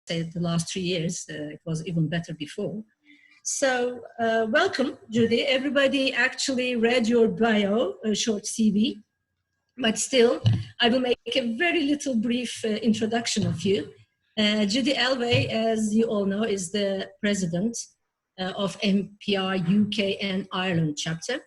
Say the last 3 years, it was even better before. So welcome, Judy. Everybody actually read your bio, a short CV, but still, I will make a very little brief introduction of you. Judy Elway, as you all know, is the president of MPI UK and Ireland chapter.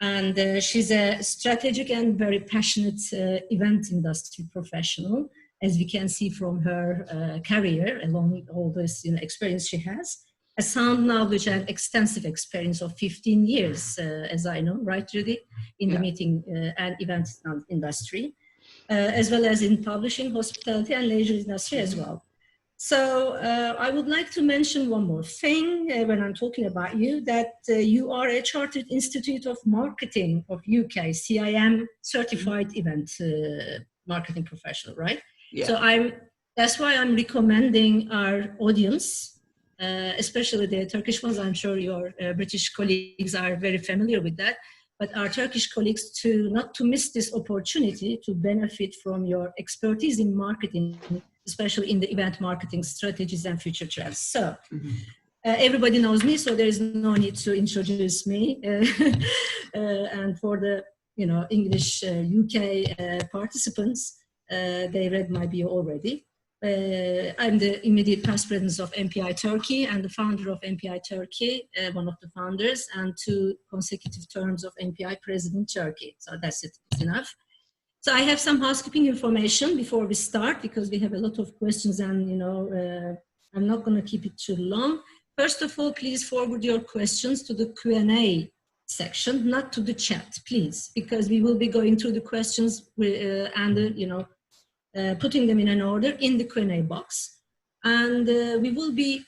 And she's a strategic and very passionate event industry professional, as we can see from her career, along all this experience she has. A sound knowledge and extensive experience of 15 years, as I know, right, Judy, in the meeting and event industry, as well as in publishing, hospitality, and leisure industry as well. So I would like to mention one more thing when I'm talking about you, that you are a Chartered Institute of Marketing of UK, CIM certified event marketing professional, right? Yeah. So that's why I'm recommending our audience, especially the Turkish ones. I'm sure your British colleagues are very familiar with that, but our Turkish colleagues not to miss this opportunity to benefit from your expertise in marketing, especially in the event marketing strategies and future trends. So everybody knows me, so there is no need to introduce me. And for the English UK participants, they read my bio already. I'm the immediate past president of MPI Turkey and the founder of MPI Turkey, one of the founders, and 2 consecutive terms of MPI President Turkey. So that's it, it's enough. So I have some housekeeping information before we start, because we have a lot of questions and, I'm not going to keep it too long. First of all, please forward your questions to the Q&A section, not to the chat, please, because we will be going through the questions and, putting them in an order in the Q&A box. And we will be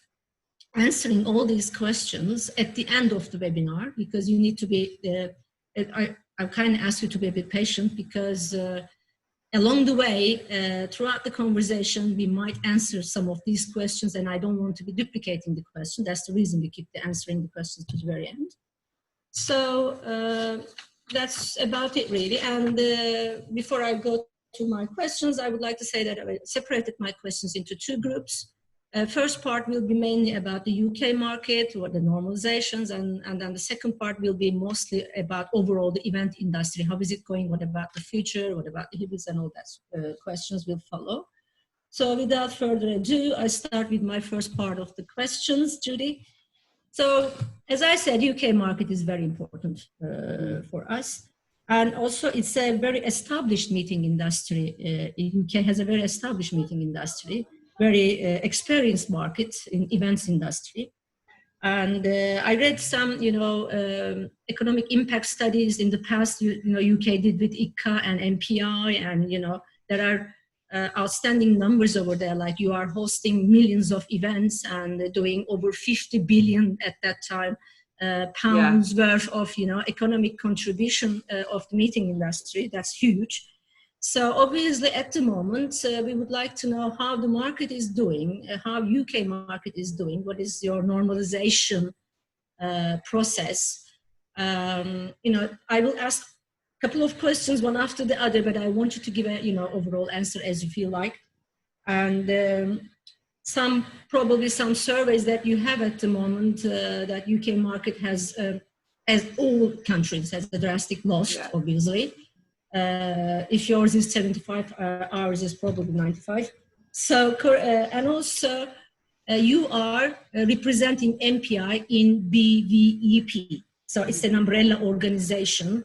answering all these questions at the end of the webinar, because you need to be, I kind of ask you to be a bit patient, because along the way, throughout the conversation, we might answer some of these questions, and I don't want to be duplicating the question. That's the reason we keep answering the questions to the very end. So that's about it, really. And before I go to my questions, I would like to say that I separated my questions into 2 groups. First part will be mainly about the UK market or the normalizations, and then the second part will be mostly about overall the event industry. How is it going? What about the future? What about the hybrids? And all that questions will follow. So without further ado, I start with my first part of the questions, Judy. So as I said, UK market is very important for us. And also it's a very established meeting industry. UK has a very established meeting industry, very experienced market in events industry. And I read some, economic impact studies in the past, UK did with ICA and MPI, and, there are outstanding numbers over there, like you are hosting millions of events and doing over 50 billion at that time. Pounds worth of economic contribution of the meeting industry. That's huge. So obviously at the moment we would like to know how the market is doing, how UK market is doing. What is your normalization process? I will ask a couple of questions one after the other, but I want you to give a overall answer as you feel like. And probably some surveys that you have at the moment that UK market has, as all countries, has a drastic loss, obviously. If yours is 75, ours is probably 95. So, and also you are representing MPI in BVEP. So it's an umbrella organization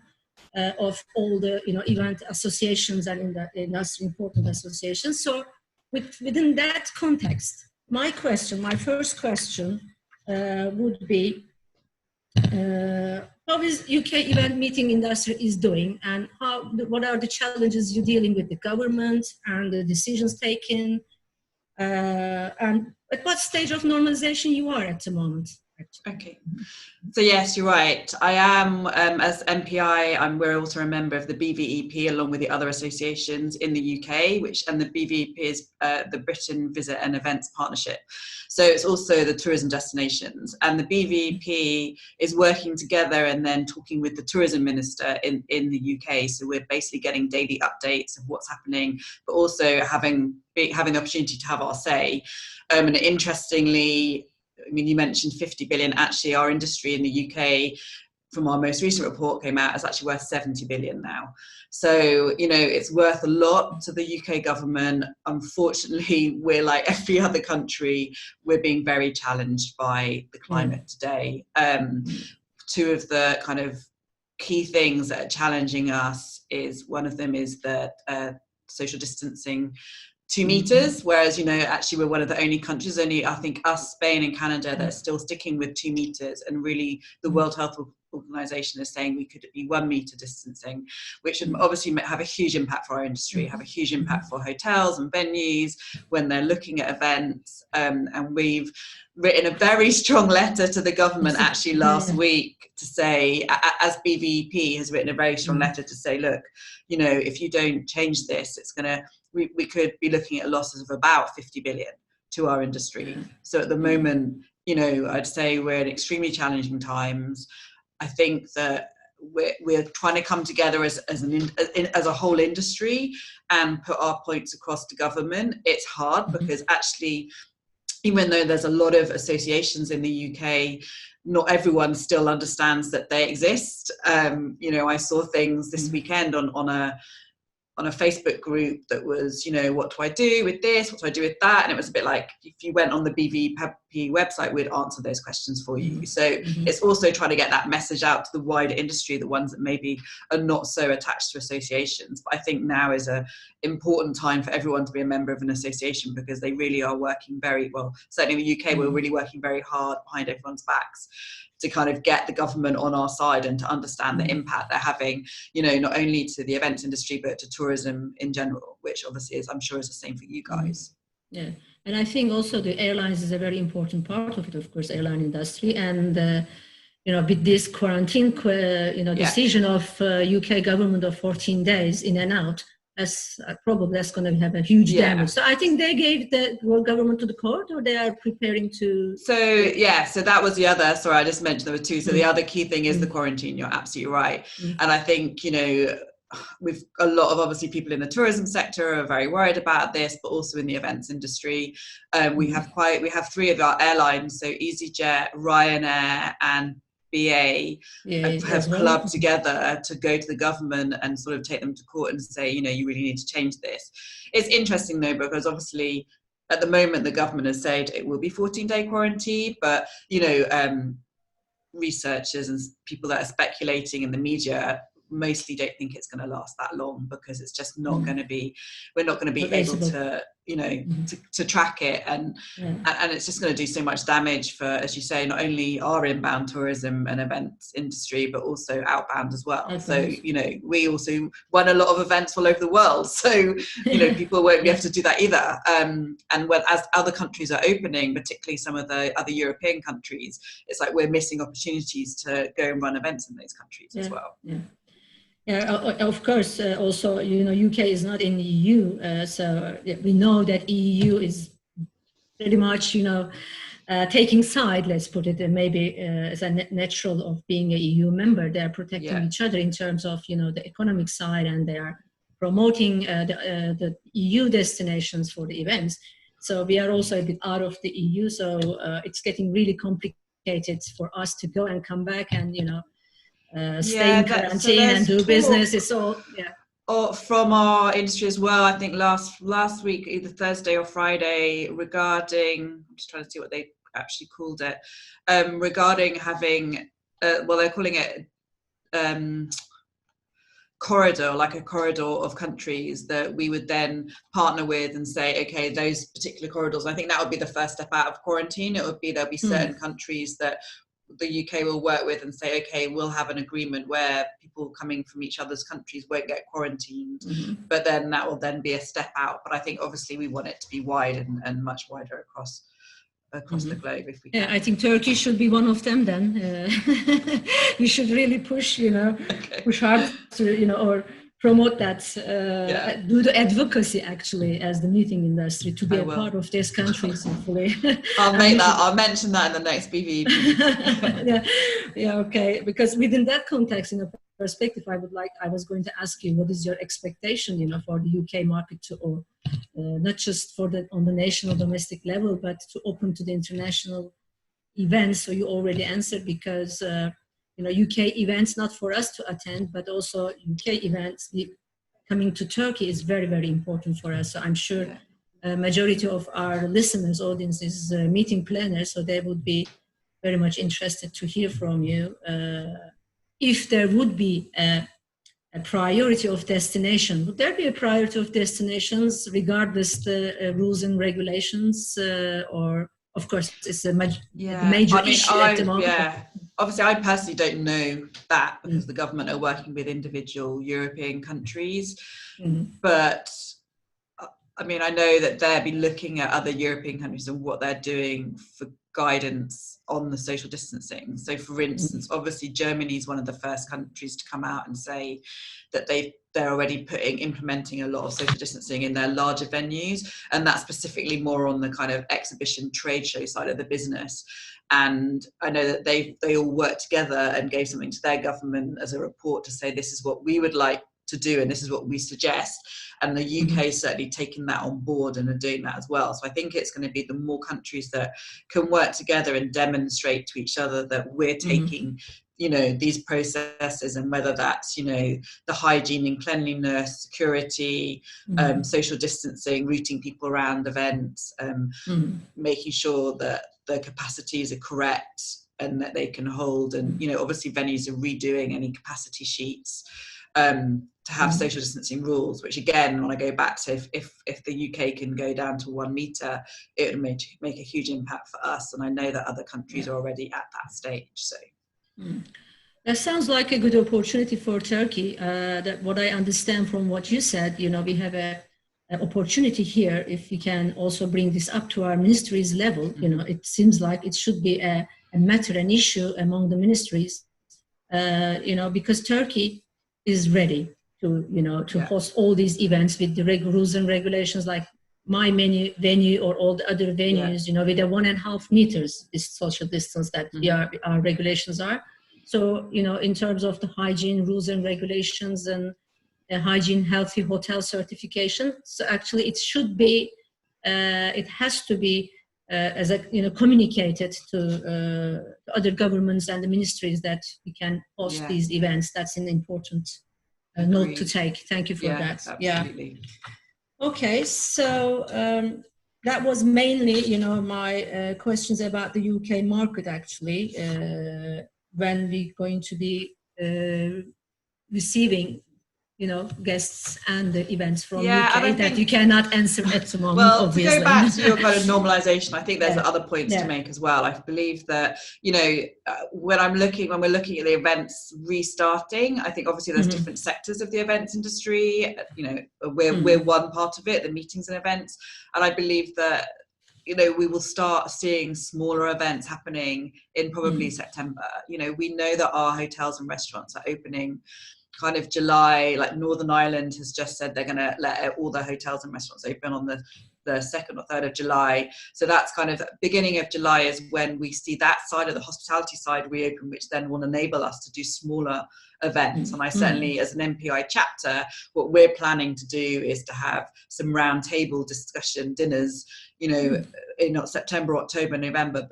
of all the event associations and in the industry important associations. So within that context, my first question would be, how is UK event meeting industry is doing, and what are the challenges you're dealing with the government and the decisions taken, and at what stage of normalization you are at the moment? Actually. Okay. So yes, you're right. I am, as MPI, we're also a member of the BVEP along with the other associations in the UK, and the BVEP is the Britain Visit and Events Partnership. So it's also the tourism destinations, and the BVEP is working together and then talking with the tourism minister in the UK. So we're basically getting daily updates of what's happening, but also having the opportunity to have our say. And interestingly, I mean, you mentioned 50 billion. Actually, our industry in the UK, from our most recent report came out, is actually worth 70 billion now. So, it's worth a lot to the UK government. Unfortunately, we're like every other country. We're being very challenged by the climate today. Two of the kind of key things that are challenging us one of them is that social distancing 2 meters, whereas, actually we're one of the only countries, only I think us, Spain and Canada, that are still sticking with 2 meters. And really the World Health Organization is saying we could be 1 meter distancing, which would obviously have a huge impact for our industry, have a huge impact for hotels and venues when they're looking at events. And we've written a very strong letter to the government actually last week to say, as BVEP has written a very strong letter to say, look, if you don't change this, it's going to, we could be looking at losses of about 50 billion to our industry. So at the moment, I'd say we're in extremely challenging times. I think that we're trying to come together as a whole industry and put our points across to government. It's hard because actually, even though there's a lot of associations in the UK, not everyone still understands that they exist. I saw things this weekend on a Facebook group that was, what do I do with this? What do I do with that? And it was a bit like, if you went on the BVEP website, we'd answer those questions for you. So it's also trying to get that message out to the wider industry, the ones that maybe are not so attached to associations. But I think now is an important time for everyone to be a member of an association, because they really are working very well. Certainly in the UK, we're really working very hard behind everyone's backs to kind of get the government on our side and to understand the impact they're having, not only to the events industry, but to tourism in general, which obviously I'm sure is the same for you guys. Yeah, and I think also the airlines is a very important part of it, of course, airline industry. And, with this quarantine, decision of UK government of 14 days in and out, probably that's going to have a huge damage. So I think they gave the government to the court, or they are preparing to. So that was the other. Sorry, I just mentioned there were two. So the other key thing is the quarantine. You're absolutely right, and I think with a lot of obviously people in the tourism sector are very worried about this, but also in the events industry, we have 3 of our airlines. So EasyJet, Ryanair, and BA have clubbed together to go to the government and sort of take them to court and say, you really need to change this. It's interesting though, because obviously at the moment the government has said it will be 14-day quarantine, but researchers and people that are speculating in the media mostly don't think it's going to last that long, because it's just not going to be, we're not going to be able to to track it, and it's just going to do so much damage for, as you say, not only our inbound tourism and events industry, but also outbound as well. So we also run a lot of events all over the world, so people won't be able to do that either. And as other countries are opening, particularly some of the other European countries, it's like we're missing opportunities to go and run events in those countries as well. Yeah, of course. Also, UK is not in the EU, so we know that EU is pretty much, taking side. Let's put it, maybe as a natural of being a EU member. They are protecting each other in terms of the economic side, and they are promoting the EU destinations for the events. So we are also a bit out of the EU. So it's getting really complicated for us to go and come back and stay in quarantine and do business. It's all or from our industry as well. I think last week, either Thursday or Friday, regarding, I'm just trying to see what they actually called it, regarding having they're calling it corridor, like a corridor of countries that we would then partner with and say, okay, those particular corridors, I think that would be the first step out of quarantine. It would be, there'll be certain countries that the UK will work with and say, okay, we'll have an agreement where people coming from each other's countries won't get quarantined, but then that will then be a step out. But I think obviously we want it to be wide and much wider across the globe if we can. Yeah, I think Turkey should be one of them then. We should really push, push hard to, or promote that, do the advocacy actually as the meeting industry to be a part of these countries, hopefully. I'll mention that in the next BVEP. yeah, okay. Because within that context, perspective, I was going to ask you, what is your expectation, for the UK market to, not just on the national domestic level, but to open to the international events? So you already answered, because UK events, not for us to attend, but also UK events coming to Turkey is very, very important for us. So I'm sure a majority of our listeners, audience is meeting planners, so they would be very much interested to hear from you. If there would be a priority of destination, would there be a priority of destinations regardless the rules and regulations, or of course it's a major issue at the moment? Obviously I personally don't know that, because the government are working with individual European countries, but I mean, I know that they'll be looking at other European countries and what they're doing for guidance on the social distancing. So for instance, obviously Germany is one of the first countries to come out and say that they're already implementing a lot of social distancing in their larger venues, and that's specifically more on the kind of exhibition trade show side of the business. And I know that they all worked together and gave something to their government as a report to say, this is what we would like to do and this is what we suggest. And the UK is certainly taking that on board and are doing that as well. So I think it's going to be the more countries that can work together and demonstrate to each other that we're taking these processes, and whether that's the hygiene and cleanliness, security, social distancing, routing people around events, making sure that the capacities are correct and that they can hold, and obviously venues are redoing any capacity sheets to have social distancing rules, which again, when I go back to if the UK can go down to 1 metre, it would make a huge impact for us, and I know that other countries are already at that stage. So that sounds like a good opportunity for Turkey. That what I understand from what you said, we have an opportunity here. If we can also bring this up to our ministries level, it seems like it should be a matter, an issue among the ministries, because Turkey is ready to host all these events with the rules and regulations, like my venue or all the other venues, with a 1.5 meters is social distance that our regulations are. So, in terms of the hygiene rules and regulations and hygiene healthy hotel certification, so actually it should be, it has to be as communicated to other governments and the ministries that we can host these events. That's an important note to take. Thank you for that. Absolutely. Okay, so that was mainly, my questions about the UK market, actually, when we're going to be receiving, guests and the events from UK that you cannot answer at the moment, well, obviously. To go back to your kind of normalisation, I think there's other points to make as well. I believe that, when we're looking at the events restarting, I think obviously there's different sectors of the events industry. We're one part of it, the meetings and events. And I believe that, we will start seeing smaller events happening in probably September. We know that our hotels and restaurants are opening kind of July, like Northern Ireland has just said they're going to let all their hotels and restaurants open on the 2nd or 3rd of July. So that's kind of beginning of July is when we see that side of the hospitality side reopen, which then will enable us to do smaller events. And I certainly, as an MPI chapter, what we're planning to do is to have some round table discussion dinners, in September, October, November,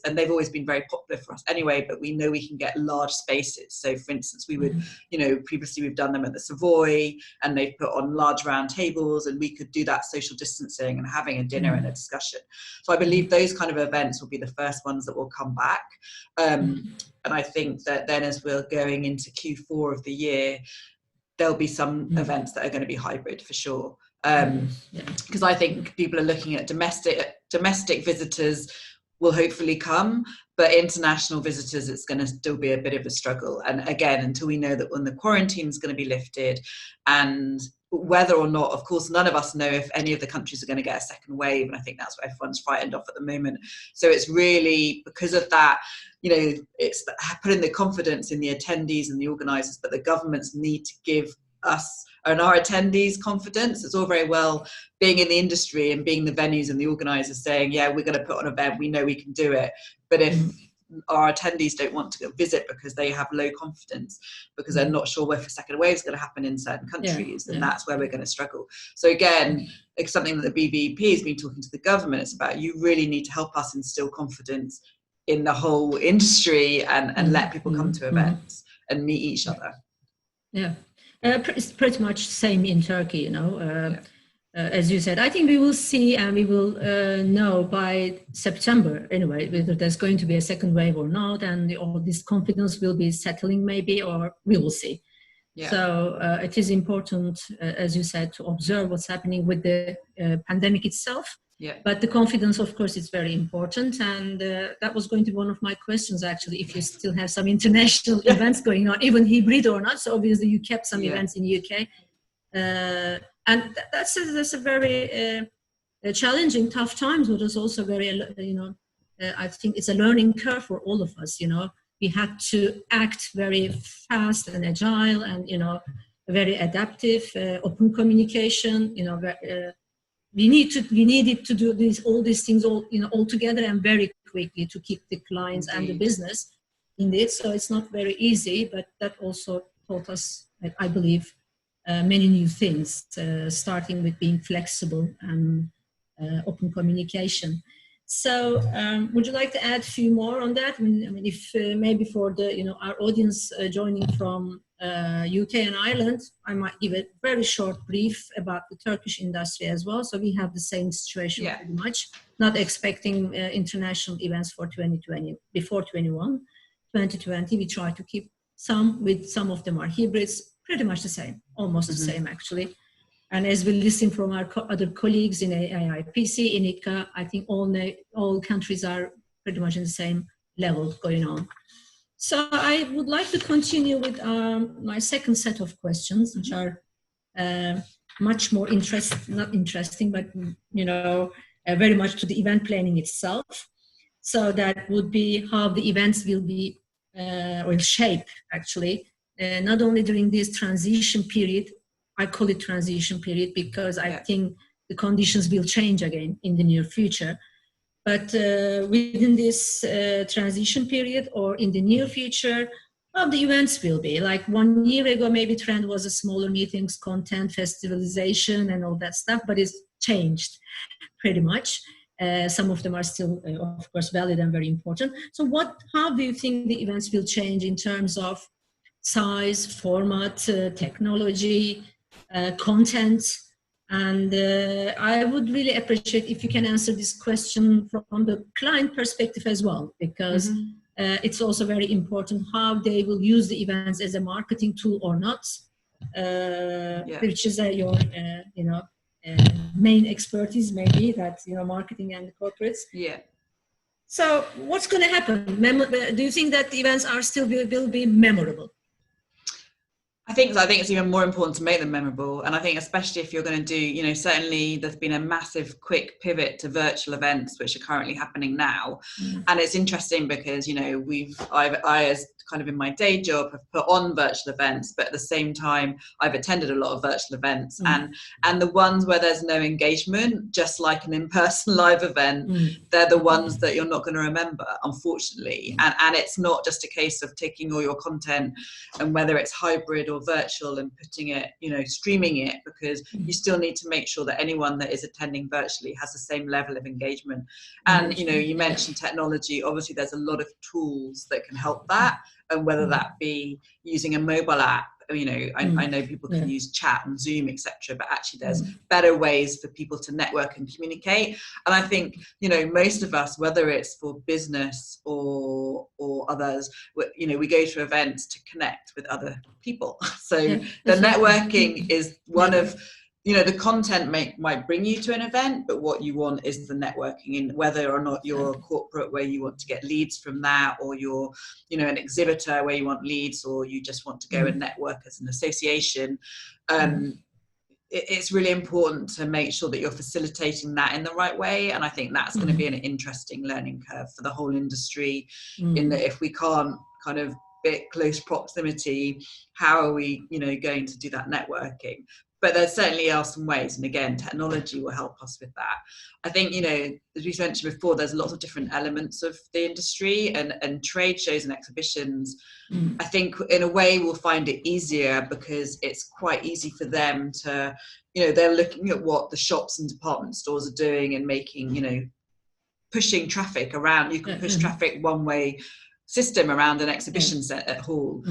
and they've always been very popular for us anyway, but we know we can get large spaces. So for instance, we would, previously we've done them at the Savoy and they've put on large round tables, and we could do that social distancing and having a dinner and a discussion. So I believe those kind of events will be the first ones that will come back. And I think that then as we're going into Q4 of the year, there'll be some events that are going to be hybrid for sure. Because I think people are looking at domestic visitors will hopefully come, but international visitors, it's going to still be a bit of a struggle. And again, until we know that when the quarantine is going to be lifted, and whether or not, of course, none of us know if any of the countries are going to get a second wave. And I think that's what everyone's frightened of at the moment. So it's really because of that, you know, it's putting the confidence in the attendees and the organisers, but the governments need to give us and our attendees confidence. It's all very well being in the industry and being the venues and the organisers saying, yeah, we're going to put on an event, we know we can do it. But if our attendees don't want to go visit because they have low confidence, because they're not sure if a second wave is going to happen in certain countries, then that's where we're going to struggle. So again, it's something that the BVEP has been talking to the government. It's about, you really need to help us instill confidence in the whole industry and let people come to events and meet each other. Yeah. It's pretty much same in Turkey, you know. As you said, I think we will see and we will know by September anyway whether there's going to be a second wave or not, and all this confidence will be settling maybe, or we will see. Yeah. So it is important, as you said, to observe what's happening with the pandemic itself. Yeah. But the confidence, of course, is very important. And that was going to be one of my questions, actually, if you still have some international events going on, even hybrid or not. So obviously you kept some events in the UK. And that's a very challenging, tough times, but it's also very, you know, I think it's a learning curve for all of us, you know. We had to act very fast and agile and, you know, very adaptive, open communication, you know, we needed to do all these things all together and very quickly to keep the clients and the business indeed. So it's not very easy, but that also taught us, I believe, many new things, starting with being flexible and open communication. So would you like to add a few more on that? I mean, if maybe for the, you know, our audience joining from UK and Ireland, I might give a very short brief about the Turkish industry as well. So we have the same situation pretty much, not expecting international events for 2020, before 2020, we try to keep some of them are hybrids, pretty much the same, almost the same actually. And as we listen from our other colleagues in AIPC, in ICA, I think all countries are pretty much in the same level going on. So I would like to continue with my second set of questions, which are much more not interesting, but, you know, very much to the event planning itself. So that would be how the events will be, will shape actually, not only during this transition period. I call it transition period because I think the conditions will change again in the near future. But within this transition period or in the near future, how the events will be. Like 1 year ago, maybe trend was a smaller meetings, content, festivalization and all that stuff, but it's changed pretty much. Some of them are still, of course, valid and very important. So how do you think the events will change in terms of size, format, technology, content? And I would really appreciate if you can answer this question from the client perspective as well, because it's also very important how they will use the events as a marketing tool or not, which is your, you know, main expertise maybe, that, you know, marketing and the corporates. Yeah. So what's going to happen? Do you think that the events are still will be memorable? I think it's even more important to make them memorable. And I think especially if you're going to do, you know, certainly there's been a massive quick pivot to virtual events, which are currently happening now. And it's interesting because, you know, I as kind of in my day job have put on virtual events, but at the same time I've attended a lot of virtual events, and the ones where there's no engagement, just like an in-person live event, they're the ones that you're not going to remember, unfortunately. And it's not just a case of taking all your content and whether it's hybrid or virtual and putting it, you know, streaming it, because you still need to make sure that anyone that is attending virtually has the same level of engagement. And, you know, you mentioned technology. Obviously there's a lot of tools that can help that, and whether that be using a mobile app, you know, I know people can use chat and Zoom, etc., but actually there's better ways for people to network and communicate. And I think, you know, most of us, whether it's for business or others, you know, we go to events to connect with other people. So the networking is one of you know, the content might bring you to an event, but what you want is the networking, in whether or not you're a corporate where you want to get leads from that, or you're, you know, an exhibitor where you want leads, or you just want to go and network as an association. It's really important to make sure that you're facilitating that in the right way. And I think that's going to be an interesting learning curve for the whole industry, in that if we can't kind of be close proximity, how are we, you know, going to do that networking? But there certainly are some ways, and again, technology will help us with that. I think, you know, as we mentioned before, there's lots of different elements of the industry, and trade shows and exhibitions, I think in a way we'll find it easier because it's quite easy for them to, you know, they're looking at what the shops and department stores are doing and making, you know, pushing traffic around. You can push traffic one-way system around an exhibition set at hall.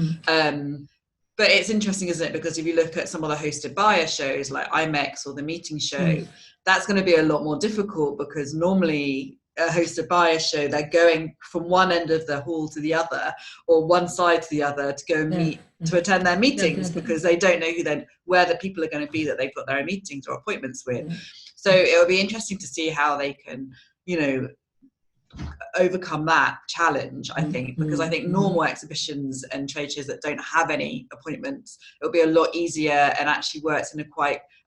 But it's interesting, isn't it? Because if you look at some of the hosted buyer shows like IMEX or the meeting show, that's going to be a lot more difficult, because normally a hosted buyer show, they're going from one end of the hall to the other, or one side to the other, to go and meet, to attend their meetings, because they don't know where the people are going to be that they've got their meetings or appointments with. So it'll be interesting to see how they can, you know, overcome that challenge, I think, because I think normal exhibitions and trade shows that don't have any appointments, it'll be a lot easier and actually works in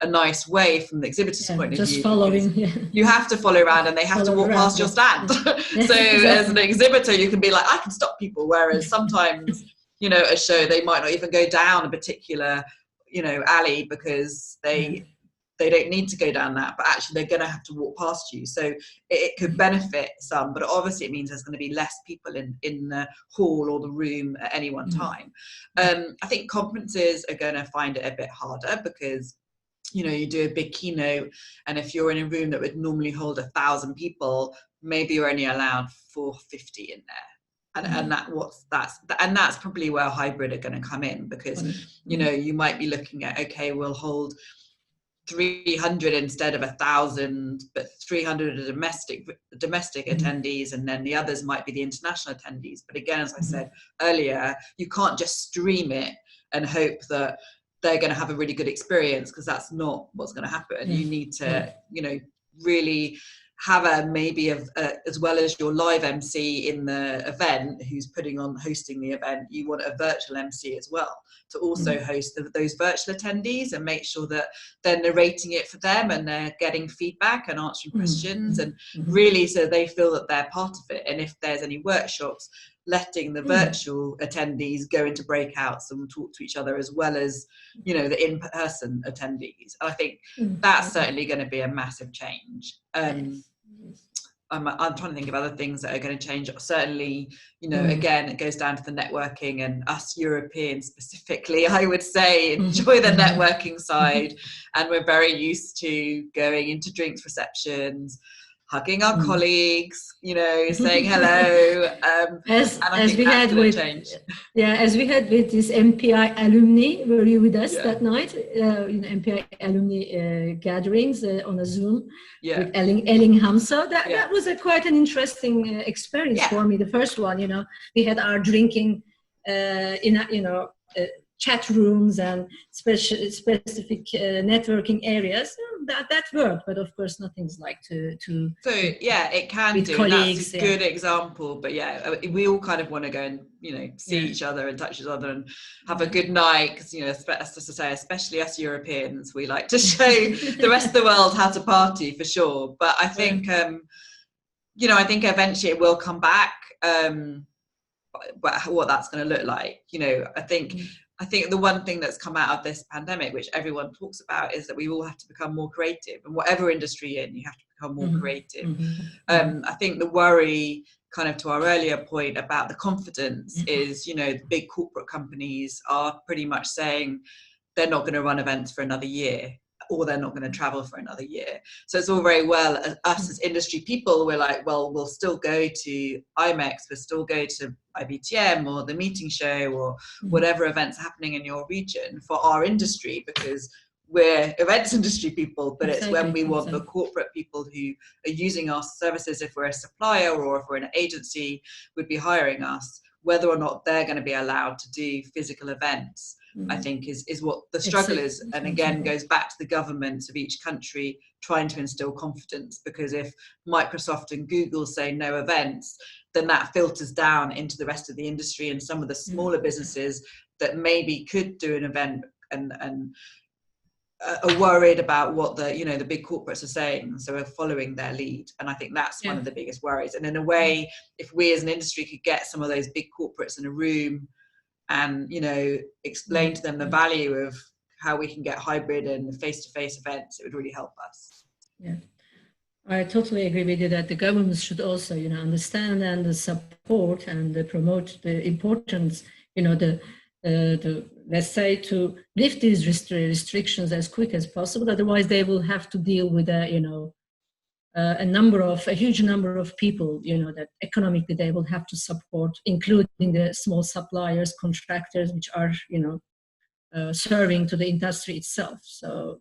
a nice way from the exhibitor's point of view. Just following. You have to follow around, and they have to walk past your stand. So as an exhibitor, you can be like, I can stop people. Whereas sometimes, you know, a show, they might not even go down a particular, you know, alley, because they don't need to go down that, but actually they're going to have to walk past you. So it could benefit some, but obviously it means there's going to be less people in the hall or the room at any one time. I think conferences are going to find it a bit harder, because, you know, you do a big keynote, and if you're in a room that would normally hold 1,000 people, maybe you're only allowed 450 in there. And that's probably where hybrid are going to come in, because, you know, you might be looking at, okay, we'll hold 300 instead of 1,000, but 300 are domestic attendees, and then the others might be the international attendees. But again, as I said earlier, you can't just stream it and hope that they're going to have a really good experience, because that's not what's going to happen. You need to, you know, really have as well as your live MC in the event who's hosting the event, you want a virtual MC as well to also host those virtual attendees, and make sure that they're narrating it for them and they're getting feedback and answering questions, and really so they feel that they're part of it. And if there's any workshops, letting the virtual attendees go into breakouts and talk to each other, as well as, you know, the in-person attendees. I think that's certainly going to be a massive change. I'm trying to think of other things that are going to change. Certainly, you know, again, it goes down to the networking, and us Europeans specifically, I would say, enjoy the networking side, and we're very used to going into drinks receptions, hugging our colleagues, you know, saying hello. As we had with this MPI alumni, were you with us that night? MPI alumni gatherings on a Zoom with Ellingham. So that was quite an interesting experience for me. The first one, you know, we had our drinking chat rooms and specific networking areas. That worked, but of course nothing's like to so it can do colleagues, that's a good example. But we all kind of want to go and, you know, see each other and touch each other and have a good night, because, you know, especially us Europeans, we like to show the rest of the world how to party, for sure. But I think you know, I think eventually it will come back, but what that's going to look like, you know, I think the one thing that's come out of this pandemic, which everyone talks about, is that we all have to become more creative. And whatever industry you're in, you have to become more creative. I think the worry, kind of to our earlier point about the confidence, is, you know, the big corporate companies are pretty much saying they're not going to run events for another year, or they're not going to travel for another year. So it's all very well, us as industry people, we're like, well, we'll still go to IMEX, we'll still go to IBTM or the meeting show or whatever events happening in your region for our industry, because we're events industry people. But it's when we want the corporate people who are using our services, if we're a supplier or if we're an agency, would be hiring us, whether or not they're going to be allowed to do physical events. I think is what the struggle is. And again, goes back to the governments of each country trying to instill confidence, because if Microsoft and Google say no events, then that filters down into the rest of the industry, and some of the smaller businesses that maybe could do an event and are worried about what the big corporates are saying, so we're following their lead. And I think that's one of the biggest worries. And in a way, if we as an industry could get some of those big corporates in a room and explain to them the value of how we can get hybrid and face-to-face events, it would really help us. Yeah, I totally agree with you that the governments should also understand and support and promote the importance, let's say, to lift these restrictions as quick as possible. Otherwise, they will have to deal with a huge number of people, that economically they will have to support, including the small suppliers, contractors, which are, serving to the industry itself. So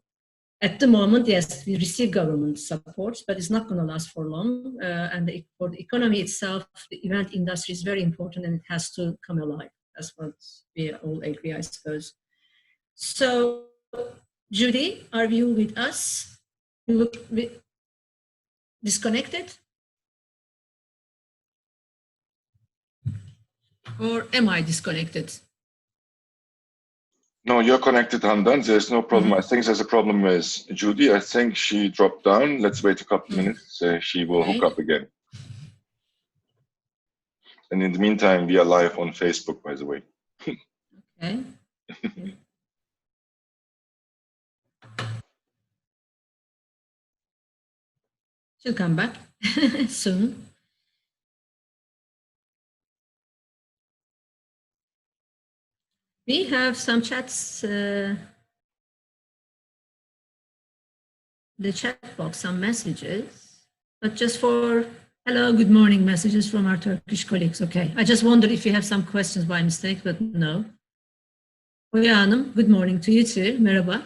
at the moment, yes, we receive government support, but it's not going to last for long. And for the economy itself, the event industry is very important, and it has to come alive. That's what we all agree, I suppose. So, Judy, are you with us? You look disconnected? Or am I disconnected? No, you're connected, Handan. There's no problem. I think there's a problem with Judy. I think she dropped down. Let's wait a couple minutes. She will hook up again. And in the meantime, we are live on Facebook, by the way. Okay. She'll come back soon. We have some chats, the chat box, some messages, but just for hello, good morning messages from our Turkish colleagues. Okay, I just wondered if you have some questions by mistake, but no. Oya Hanım, good morning to you too. Merhaba.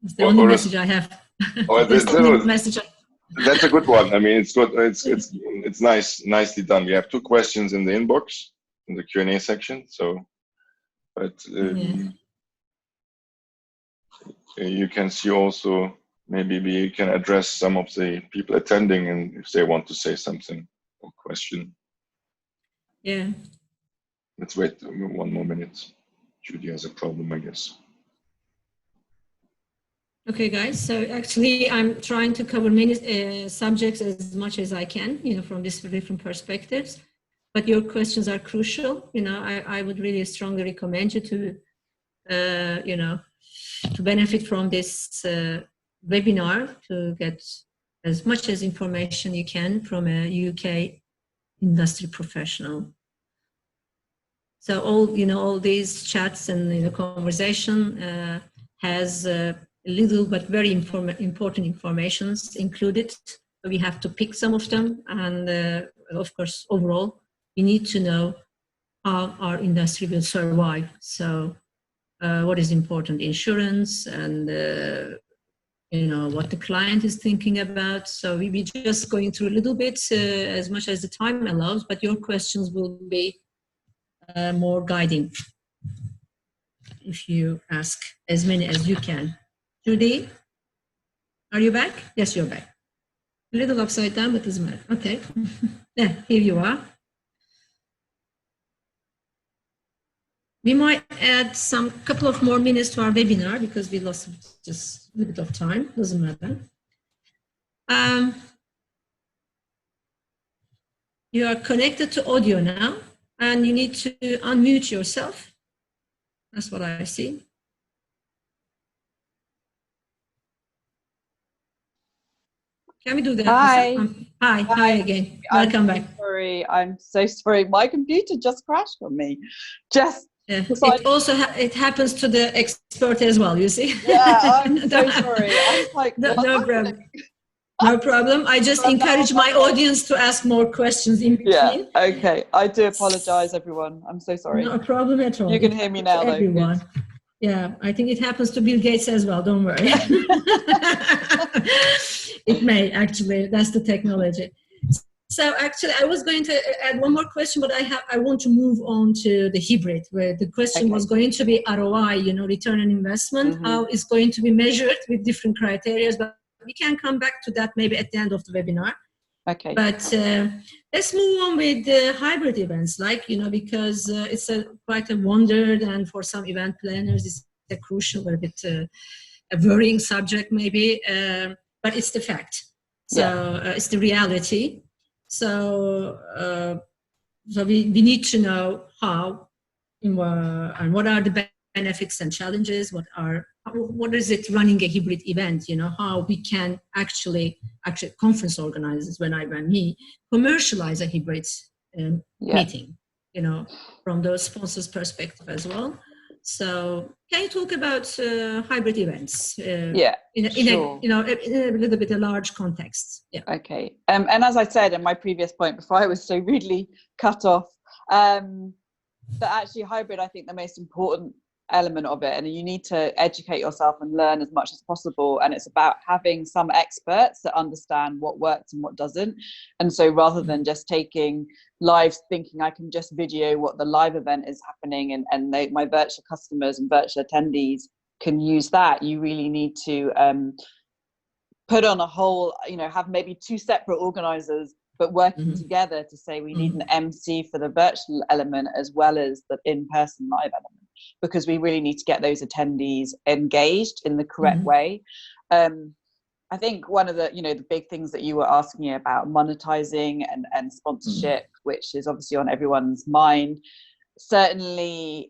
It's the only message I have. That's a good one. I mean, it's good. It's nicely done. We have 2 questions in the inbox in the Q&A section. So, but you can see also. Maybe we can address some of the people attending, and if they want to say something or question. Yeah. Let's wait 1 more minute. Judy has a problem, I guess. Okay, guys. So actually, I'm trying to cover many subjects as much as I can, from these different perspectives. But your questions are crucial. I would really strongly recommend you to, to benefit from this webinar, to get as much as information you can from a UK industry professional. So all these chats and conversation has little but very important informations included. So we have to pick some of them, and of course, overall, we need to know how our industry will survive. So what is important, insurance, and what the client is thinking about. So we'll be just going through a little bit as much as the time allows, but your questions will be more guiding if you ask as many as you can. Judy, are you back? Yes, you're back. A little upside down, but doesn't matter. Okay. Yeah, here you are. We might add some couple of more minutes to our webinar because we lost just a little bit of time. Doesn't matter. You are connected to audio now, and you need to unmute yourself. That's what I see. Can we do that? Hi. Hi again. Welcome back. Sorry, I'm so sorry. My computer just crashed on me. It happens to the expert as well, you see. Yeah, I'm so sorry. I was like, no problem. No problem. I just encourage my audience to ask more questions in between. Yeah, okay. I do apologize, everyone. I'm so sorry. No problem at all. You can hear me now, though. Everyone. Yeah, I think it happens to Bill Gates as well. Don't worry. It may, actually. That's the technology. So actually, I was going to add one more question, but I want to move on to the hybrid, where the question was going to be ROI, return on investment, how it's going to be measured with different criteria, but we can come back to that maybe at the end of the webinar. Okay. But let's move on with the hybrid events, because it's quite a wonder, and for some event planners, it's a crucial, a bit a worrying subject maybe, but it's the fact. So it's the reality. So, we need to know how and what are the benefits and challenges. What is it running a hybrid event? How we can actually conference organizers when me commercialize a hybrid meeting. From those sponsors' perspective as well. So, can you talk about hybrid events? In a little bit a large context. Yeah. Okay. And as I said in my previous point before I was so rudely cut off, that actually hybrid, I think the most important element of it, and you need to educate yourself and learn as much as possible, and it's about having some experts that understand what works and what doesn't. And so rather than just taking live, thinking I can just video what the live event is happening and my virtual customers and virtual attendees can use that, you really need to put on a whole, have maybe two separate organizers but working together to say we need an MC for the virtual element as well as the in-person live element, because we really need to get those attendees engaged in the correct way. I think one of the, the big things that you were asking me about, monetizing and sponsorship, which is obviously on everyone's mind. Certainly,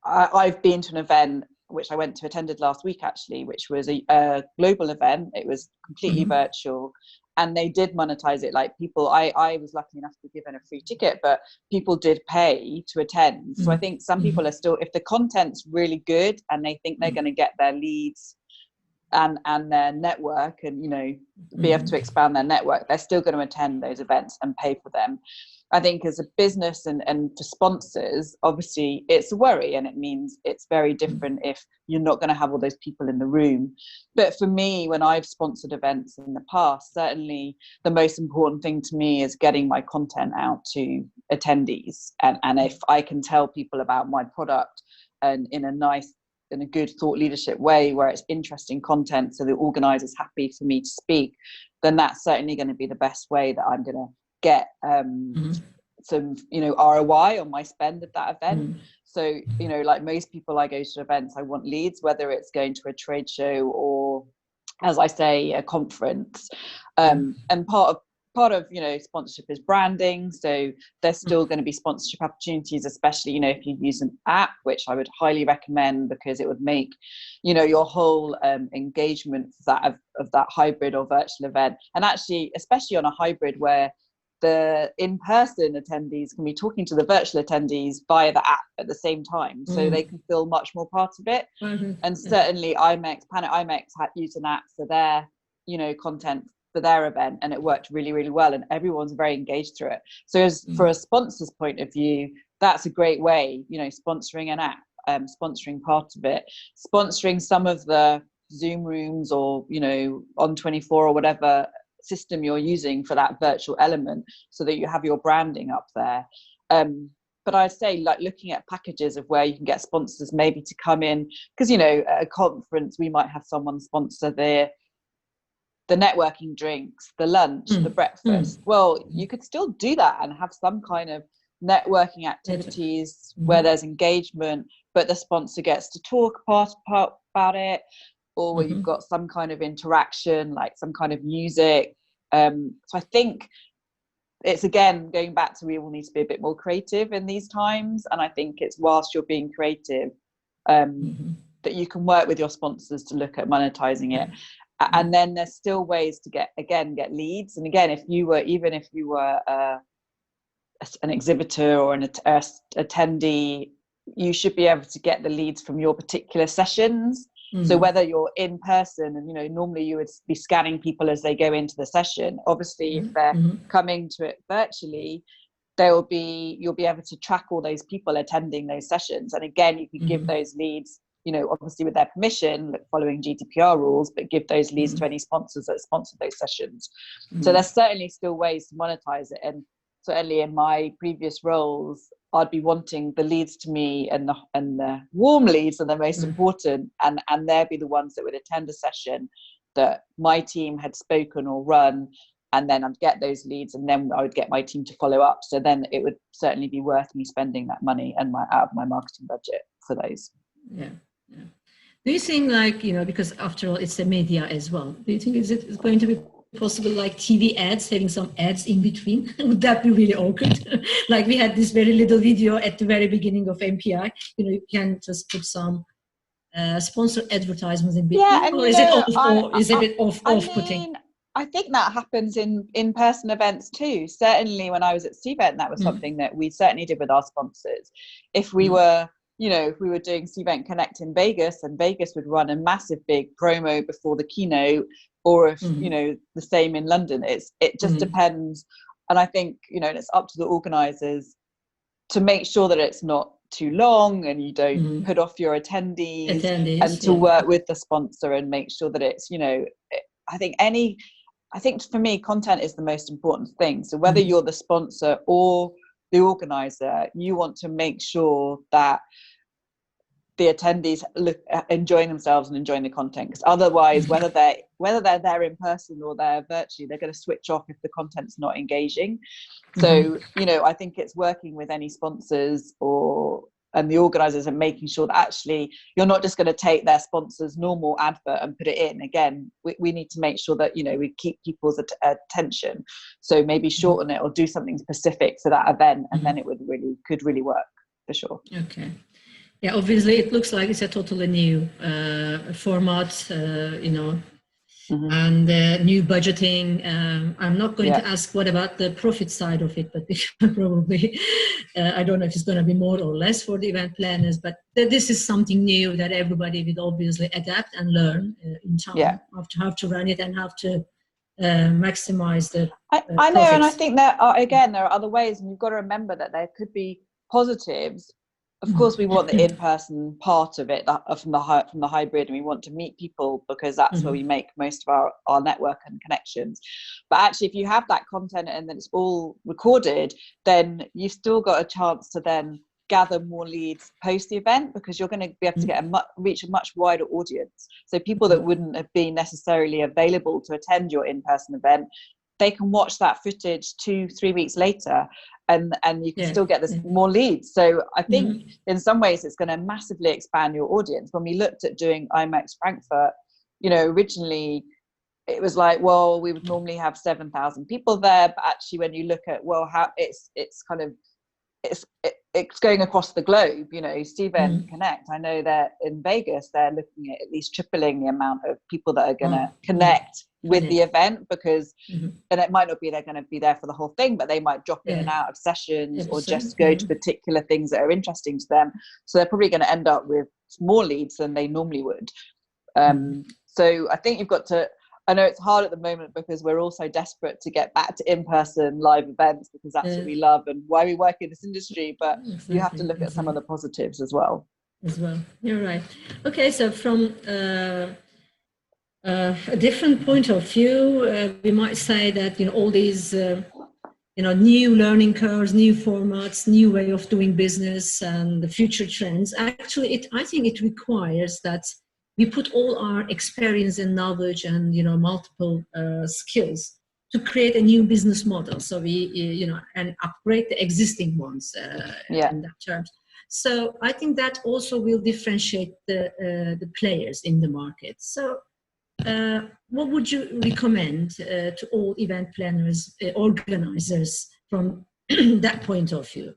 I've been to an event which I attended last week actually, which was a global event. It was completely virtual. And they did monetize it. Like people, I was lucky enough to be given a free ticket, but people did pay to attend. So I think some people are still, if the content's really good and they think they're going to get their leads and their network and, be able to expand their network, they're still going to attend those events and pay for them. I think as a business and for sponsors, obviously it's a worry, and it means it's very different if you're not going to have all those people in the room. But for me, when I've sponsored events in the past, certainly the most important thing to me is getting my content out to attendees. And if I can tell people about my product and in a good thought leadership way where it's interesting content so the organizer's happy for me to speak, then that's certainly going to be the best way that I'm going to get some ROI on my spend at that event. So like most people, I go to events, I want leads, whether it's going to a trade show or, as I say, a conference. And part of sponsorship is branding, so there's still going to be sponsorship opportunities, especially if you use an app, which I would highly recommend, because it would make your whole engagement of that hybrid or virtual event, and actually especially on a hybrid where the in-person attendees can be talking to the virtual attendees via the app at the same time, so they can feel much more part of it. And certainly Planet IMEX used an app for their content for their event, and it worked really, really well, and everyone's very engaged through it. So for a sponsor's point of view, that's a great way, sponsoring an app, sponsoring part of it, sponsoring some of the Zoom rooms or On24 or whatever system you're using for that virtual element, so that you have your branding up there. But I'd say like looking at packages of where you can get sponsors maybe to come in, because at a conference we might have someone sponsor the networking drinks, the lunch, the breakfast. Well, you could still do that and have some kind of networking activities where there's engagement, but the sponsor gets to talk part about it, or where you've got some kind of interaction, like some kind of music. So I think it's, again, going back to, we all need to be a bit more creative in these times. And I think it's whilst you're being creative that you can work with your sponsors to look at monetizing it. And then there's still ways to get leads. And again, if you were an exhibitor or an attendee, you should be able to get the leads from your particular sessions. So whether you're in person and, normally you would be scanning people as they go into the session. Obviously, if they're coming to it virtually, you'll be able to track all those people attending those sessions. And again, you can give those leads obviously with their permission, following GDPR rules, but give those leads to any sponsors that sponsor those sessions. So there's certainly still ways to monetize it. And certainly in my previous roles, I'd be wanting the leads to me, and the warm leads are the most important, and they'd be the ones that would attend a session that my team had spoken or run, and then I'd get those leads, and then I would get my team to follow up. So then it would certainly be worth me spending that money and out of my marketing budget for those. Yeah. Do you think, like, because after all it's a media as well, do you think it's going to be possible, like TV ads, having some ads in between? Would that be really awkward? Like we had this very little video at the very beginning of MPI. You can just put some sponsored advertisements in between. Yeah, and or is it a bit off-putting? I think that happens in in-person events too. Certainly when I was at CVent, that was something that we certainly did with our sponsors. If we were, if we were doing CVent Connect in Vegas, and Vegas would run a massive big promo before the keynote, or if, the same in London, it just depends. And I think, it's up to the organizers to make sure that it's not too long and you don't put off your attendees and to work with the sponsor and make sure that it's, I think for me, content is the most important thing. So whether you're the sponsor or the organizer, you want to make sure that the attendees enjoying themselves and enjoying the content, because otherwise, whether they're there in person or they're virtually, they're going to switch off if the content's not engaging. So I think it's working with any sponsors and the organizers and making sure that actually you're not just going to take their sponsor's normal advert and put it in. Again, we need to make sure that we keep people's attention. So maybe shorten it or do something specific for that event, and then it could really work for sure. Okay. Yeah, obviously it looks like it's a totally new format, and new budgeting. I'm not going to ask what about the profit side of it, but probably, I don't know if it's going to be more or less for the event planners, but this is something new that everybody will obviously adapt and learn in time, how to run it and how to maximize the I know, and I think there are other ways, and you've got to remember that there could be positives. Of course, we want the in-person part of it from the hybrid, and we want to meet people because that's where we make most of our network and connections. But actually, if you have that content and then it's all recorded, then you've still got a chance to then gather more leads post the event, because you're going to be able to reach a much wider audience. So people that wouldn't have been necessarily available to attend your in-person event, they can watch that footage 2-3 weeks later, and you can still get more leads. So I think in some ways it's going to massively expand your audience. When we looked at doing IMEX Frankfurt, originally it was like, well, we would normally have 7,000 people there, but actually when you look at how it's going across the globe, CVent Connect, I know that in Vegas they're looking at least tripling the amount of people that are going to connect with the event, because and it might not be they're going to be there for the whole thing, but they might drop in and out of sessions or just go to particular things that are interesting to them. So they're probably going to end up with more leads than they normally would. So I think you've got to, I know it's hard at the moment because we're all so desperate to get back to in-person live events, because that's what we love and why we work in this industry, but you have to look at some of the positives as well. You're right. Okay, so from a different point of view, we might say that all these new learning curves, new formats, new way of doing business, and the future trends. Actually, I think it requires that we put all our experience and knowledge and multiple skills to create a new business model. So we and upgrade the existing ones in that terms. So I think that also will differentiate the players in the market. So what would you recommend to all event planners, organizers from that point of view?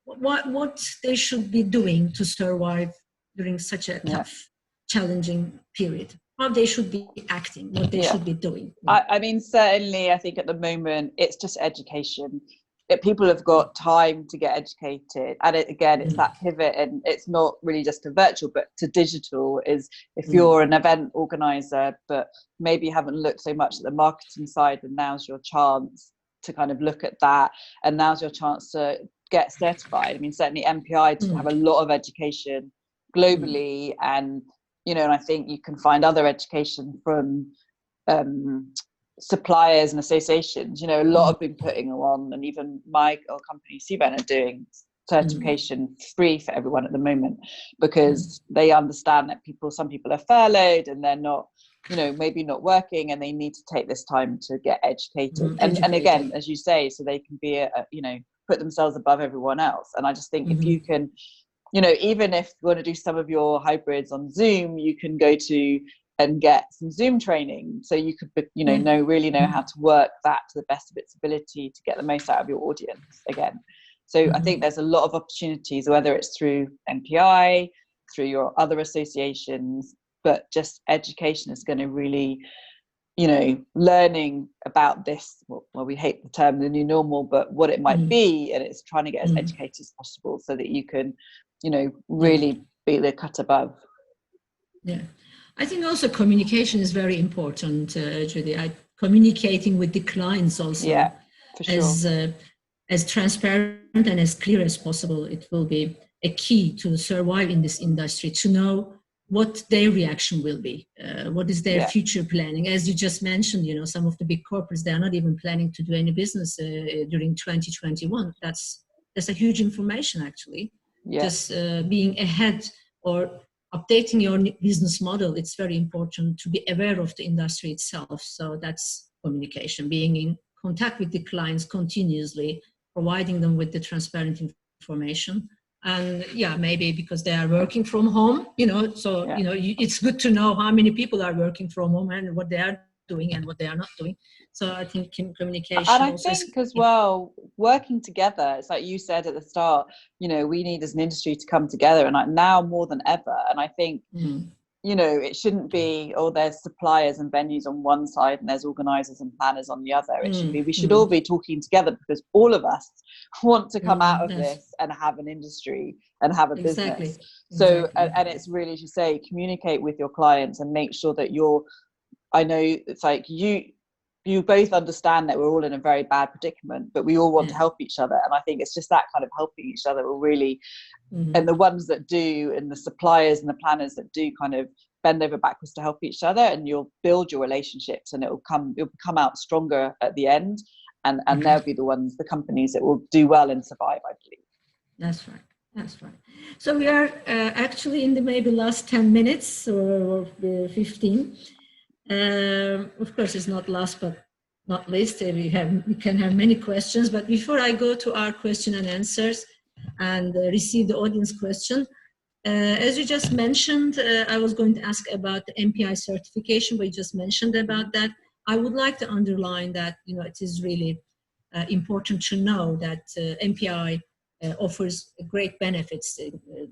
What they should be doing to survive during such a tough, challenging period? How they should be acting, what they should be doing. I mean, certainly, I think at the moment it's just education. People have got time to get educated, and it's that pivot, and it's not really just to virtual but to digital. Is if you're an event organizer but maybe haven't looked so much at the marketing side, and now's your chance to kind of look at that, and now's your chance to get certified. I mean, certainly MPI to have a lot of education globally, and and I think you can find other education from suppliers and associations. A lot have been putting on, and even my company CBAN are doing certification free for everyone at the moment, because they understand that some people are furloughed and they're not, maybe not working, and they need to take this time to get educated. And again, as you say, so they can be put themselves above everyone else. And I just think if you can, even if you want to do some of your hybrids on Zoom, you can go to and get some Zoom training, so you could know how to work that to the best of its ability to get the most out of your audience again. So I think there's a lot of opportunities, whether it's through MPI, through your other associations, but just education is going to really, learning about this, well, we hate the term the new normal, but what it might be, and it's trying to get as educated as possible so that you can, really be the cut above. Yeah. I think also communication is very important, Judy. Communicating with the clients also. Yeah, for sure. As transparent and as clear as possible. It will be a key to survive in this industry, to know what their reaction will be, what is their future planning. As you just mentioned, some of the big corporates, they are not even planning to do any business during 2021. That's a huge information, actually. Yeah. Just being ahead or updating your business model, it's very important to be aware of the industry itself. So that's communication, being in contact with the clients continuously, providing them with the transparent information. And maybe because they are working from home, it's good to know how many people are working from home and what they are doing and what they are not doing. So I think communication. And I think as well, working together, it's like you said at the start, we need as an industry to come together, and now more than ever. And I think, it shouldn't be, there's suppliers and venues on one side and there's organisers and planners on the other. It should be, we should all be talking together, because all of us want to come out of this and have an industry and have a business. So, and it's really, as you say, communicate with your clients and make sure that I know it's like you both understand that we're all in a very bad predicament, but we all want to help each other. And I think it's just that kind of helping each other will really, and the ones that do, and the suppliers and the planners that do kind of bend over backwards to help each other, and you'll build your relationships, and you'll come out stronger at the end. And they'll be the companies that will do well and survive, I believe. That's right. So we are actually in the maybe last 10 minutes or 15. Of course, it's not last but not least. We can have many questions, but before I go to our question and answers and receive the audience question, as you just mentioned, I was going to ask about the MPI certification, but you just mentioned about that. I would like to underline that it is really important to know that MPI offers great benefits.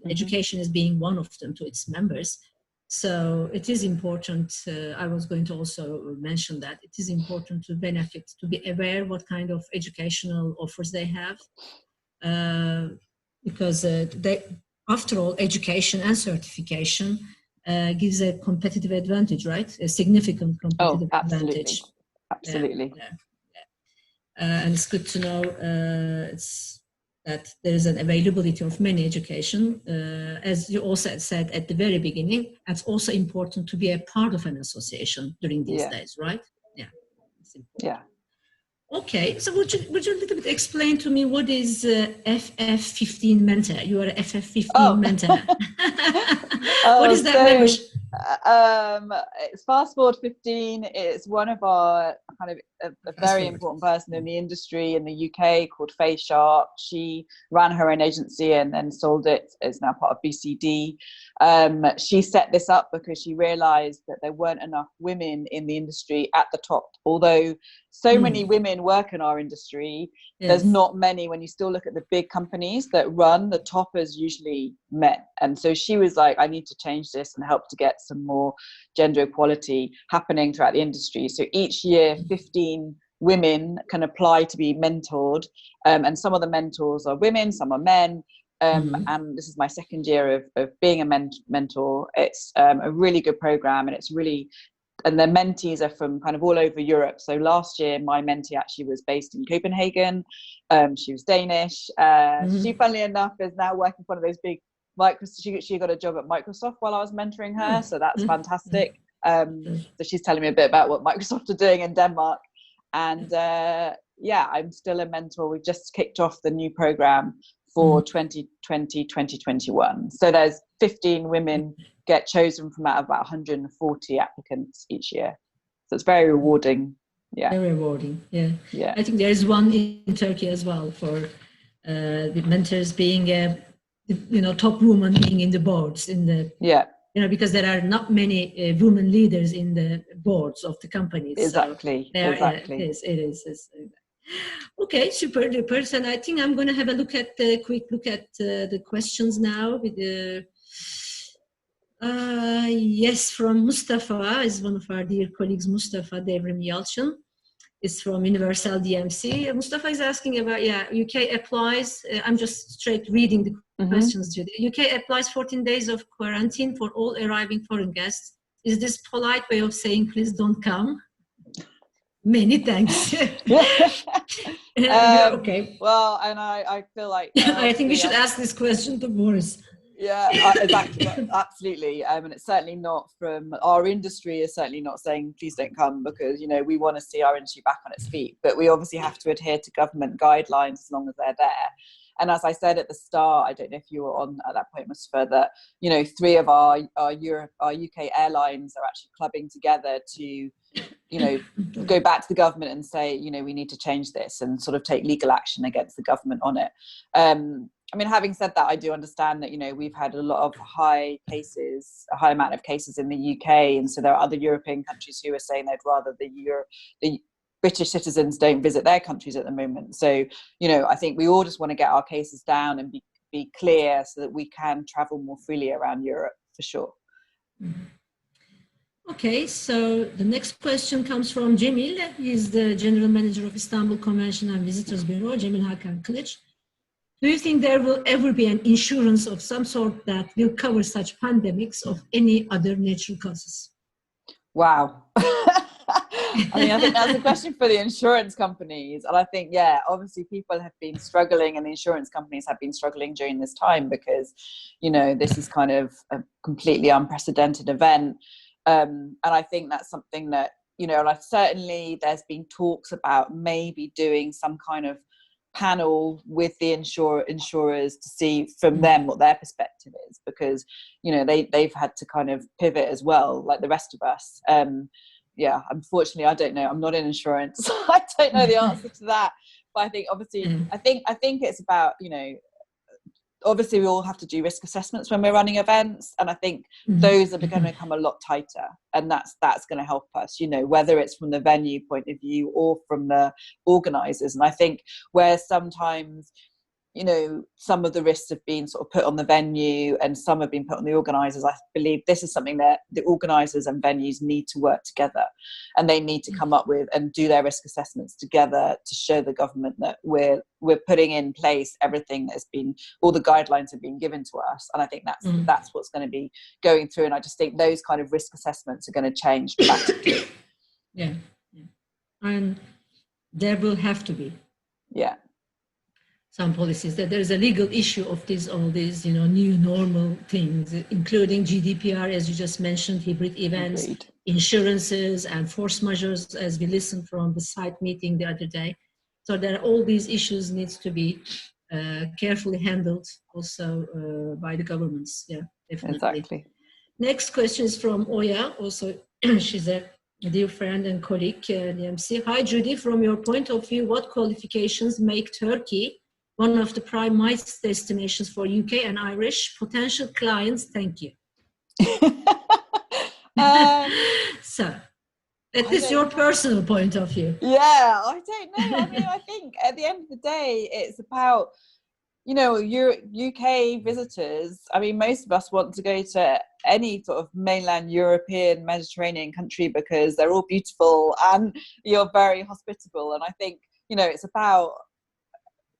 Education is being one of them to its members. So it is important, I was going to also mention that it is important to benefit, to be aware what kind of educational offers they have, because after all, education and certification gives a competitive advantage, right? A significant competitive advantage. Absolutely. And it's good to know that there is an availability of many education. As you also said at the very beginning, it's also important to be a part of an association during these days, right? Yeah. Yeah. Okay, so would you a little bit explain to me what is FF15 Mentor? You are a FF15 Mentor. What is that membership? It's Fast Forward 15. It's one of our kind of a very important person in the industry in the UK called Faye Sharp. She ran her own agency and then sold it. It's now part of BCD. She set this up because she realized that there weren't enough women in the industry at the top. Although so many women work in our industry, there's not many. When you still look at the big companies that run, the top is usually men. And so she was like, I need to change this and help to get some more gender equality happening throughout the industry. So each year 15 women can apply to be mentored, and some of the mentors are women, some are men. And this is my second year of being a mentor. It's a really good program, and it's really, and the mentees are from kind of all over Europe. So last year, my mentee actually was based in Copenhagen. She was Danish. She, funnily enough, is now working for one of those big She got a job at Microsoft while I was mentoring her, so that's fantastic. So she's telling me a bit about what Microsoft are doing in Denmark. And I'm still a mentor. We've just kicked off the new program for 2020-2021. So there's 15 women get chosen from out of about 140 applicants each year. So it's very rewarding. Yeah. Very rewarding. Yeah. Yeah. I think there is one in Turkey as well for the mentors being top woman being in the boards because there are not many women leaders in the boards of the companies. Exactly. So it is. Okay, super duper. And I think I'm going to have a quick look at the questions now. With the yes, from Mustafa, is one of our dear colleagues, Mustafa Devrim Yalçın. Is from Universal DMC. Mustafa is asking about, UK applies, I'm just straight reading the questions, Judy. UK applies 14 days of quarantine for all arriving foreign guests. Is this polite way of saying, please don't come? Many thanks. Okay. Well, and I feel like... I think we should ask this question to Boris. Yeah, exactly. Absolutely. And it's certainly not from our industry is certainly not saying please don't come, because we want to see our industry back on its feet, but we obviously have to adhere to government guidelines as long as they're there. And as I said at the start, I don't know if you were on at that point, Mustafa, that 3 of our UK airlines are actually clubbing together to go back to the government and say, we need to change this and sort of take legal action against the government on it. I mean, having said that, I do understand that, we've had a lot of a high amount of cases in the UK. And so there are other European countries who are saying they'd rather the British citizens don't visit their countries at the moment. So, I think we all just want to get our cases down and be clear so that we can travel more freely around Europe, for sure. Okay, so the next question comes from Cemil. He's the General Manager of Istanbul Convention and Visitors Bureau, Cemil Hakan Kılıç. Do you think there will ever be an insurance of some sort that will cover such pandemics of any other natural causes? Wow. I mean, I think that's a question for the insurance companies. And I think, obviously people have been struggling, and the insurance companies have been struggling during this time because, this is kind of a completely unprecedented event. And I think that's something that, like certainly there's been talks about maybe doing some kind of panel with the insurers to see from them what their perspective is, because they've had to kind of pivot as well, like the rest of us. Unfortunately I don't know, I'm not in insurance. I don't know the answer to that, but I think obviously I think it's about obviously we all have to do risk assessments when we're running events, and I think those are going to become a lot tighter, and that's going to help us, whether it's from the venue point of view or from the organisers. And I think where sometimes some of the risks have been sort of put on the venue and some have been put on the organisers, I believe this is something that the organisers and venues need to work together, and they need to come up with and do their risk assessments together to show the government that we're putting in place everything that's been, all the guidelines have been given to us. And I think that's what's going to be going through, and I just think those kind of risk assessments are going to change dramatically. Yeah, and there will have to be some policies, that there's a legal issue of all these new normal things, including GDPR, as you just mentioned, hybrid events, insurances, and force measures, as we listened from the site meeting the other day. So there are all these issues needs to be carefully handled also by the governments. Yeah, definitely. Exactly. Next question is from Oya. Also, she's a dear friend and colleague, DMC. Hi, Judy. From your point of view, what qualifications make Turkey one of the prime MICE destinations for UK and Irish potential clients? Thank you. So, that is your personal point of view. Yeah, I don't know. I mean, I think at the end of the day, it's about, your UK visitors. I mean, most of us want to go to any sort of mainland European, Mediterranean country because they're all beautiful and you're very hospitable. And I think, it's about...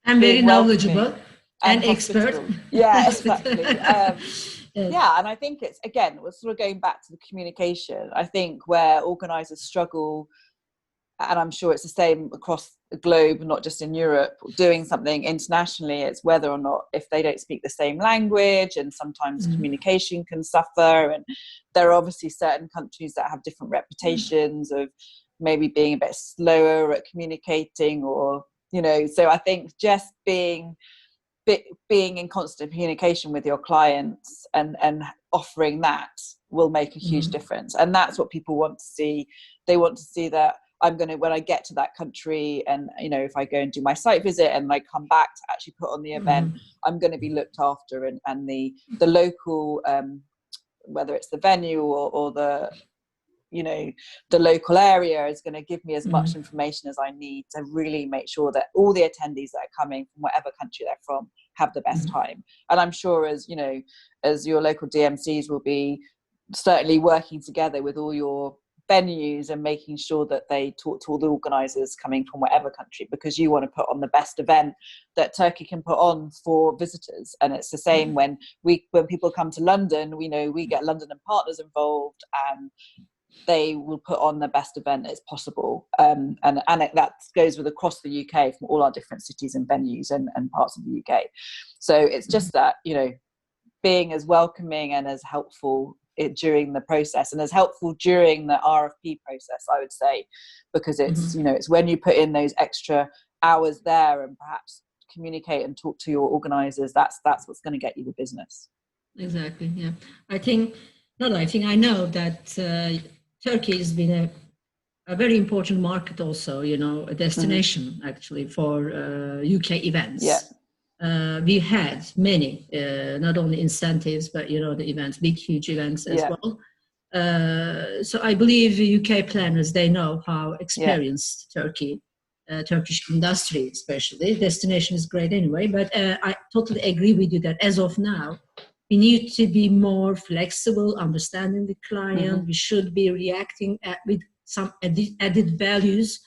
And very knowledgeable and expert. Yeah, exactly. And I think it's, again, we're sort of going back to the communication. I think where organisers struggle and I'm sure it's the same across the globe, not just in Europe, doing something internationally, it's whether or not, if they don't speak the same language, and sometimes communication can suffer, and there are obviously certain countries that have different reputations of maybe being a bit slower at communicating, or, you know, so I think just being in constant communication with your clients and offering that will make a huge difference. And that's what people want to see. They want to see that I'm going to, when I get to that country, and, you know, if I go and do my site visit and I come back to actually put on the event, I'm going to be looked after, and the local, whether it's the venue or the, you know, the local area is going to give me as much information as I need to really make sure that all the attendees that are coming from whatever country they're from have the best time. And I'm sure, as you know, as your local DMCs will be certainly working together with all your venues and making sure that they talk to all the organisers coming from whatever country, because you want to put on the best event that Turkey can put on for visitors. And it's the same when people come to London, we know we get London and partners involved, and they will put on the best event as possible, and that goes with across the UK from all our different cities and venues and parts of the UK. So it's just that, you know, being as welcoming and as helpful during the process, and as helpful during the RFP process, I would say, because it's you know, it's when you put in those extra hours there and perhaps communicate and talk to your organisers, that's what's going to get you the business. Exactly. Yeah, I know that Turkey has been a very important market also, you know, a destination actually for UK events. Yeah. We had many, not only incentives, but, you know, the events, big, huge events as well. So I believe UK planners, they know how experienced Turkish industry, especially. Destination is great anyway, but I totally agree with you that as of now, we need to be more flexible, understanding the client. We should be reacting with some added values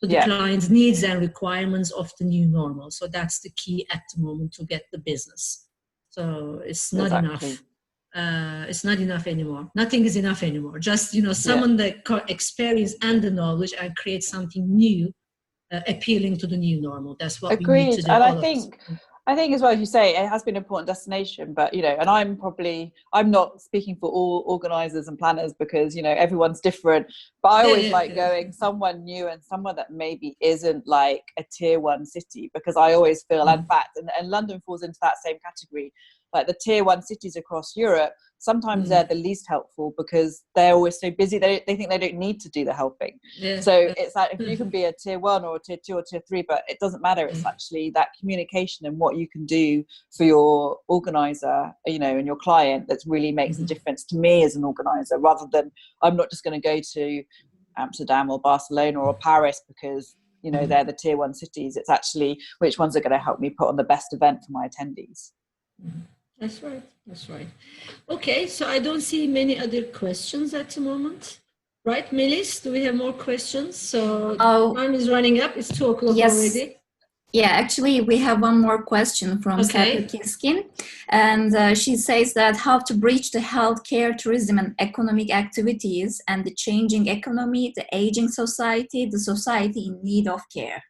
to the client's needs and requirements of the new normal. So that's the key at the moment to get the business. So it's not enough. It's not enough anymore. Nothing is enough anymore. Just, you know, summon the experience and the knowledge and create something new, appealing to the new normal. That's what we need to do. And I think as well, as you say, it has been an important destination, but, you know, and I'm not speaking for all organisers and planners, because, you know, everyone's different, but I always like going somewhere new and somewhere that maybe isn't like a tier 1 city, because I always feel, in fact, and London falls into that same category, like the tier 1 cities across Europe, sometimes they're the least helpful because they're always so busy. They think they don't need to do the helping. So it's like, if you can be a tier 1 or a tier 2 or tier 3, but it doesn't matter. It's actually that communication and what you can do for your organizer, you know, and your client, that really makes a difference to me as an organizer, rather than I'm not just going to go to Amsterdam or Barcelona or Paris because, you know, they're the tier 1 cities. It's actually which ones are going to help me put on the best event for my attendees. That's right. That's right. Okay, so I don't see many other questions at the moment. Right, Melis, do we have more questions? So time is running up. It's 2 o'clock already. Yeah, actually, we have one more question from Serpil Kiskin. And she says that how to bridge the healthcare, tourism, and economic activities and the changing economy, the aging society, the society in need of care.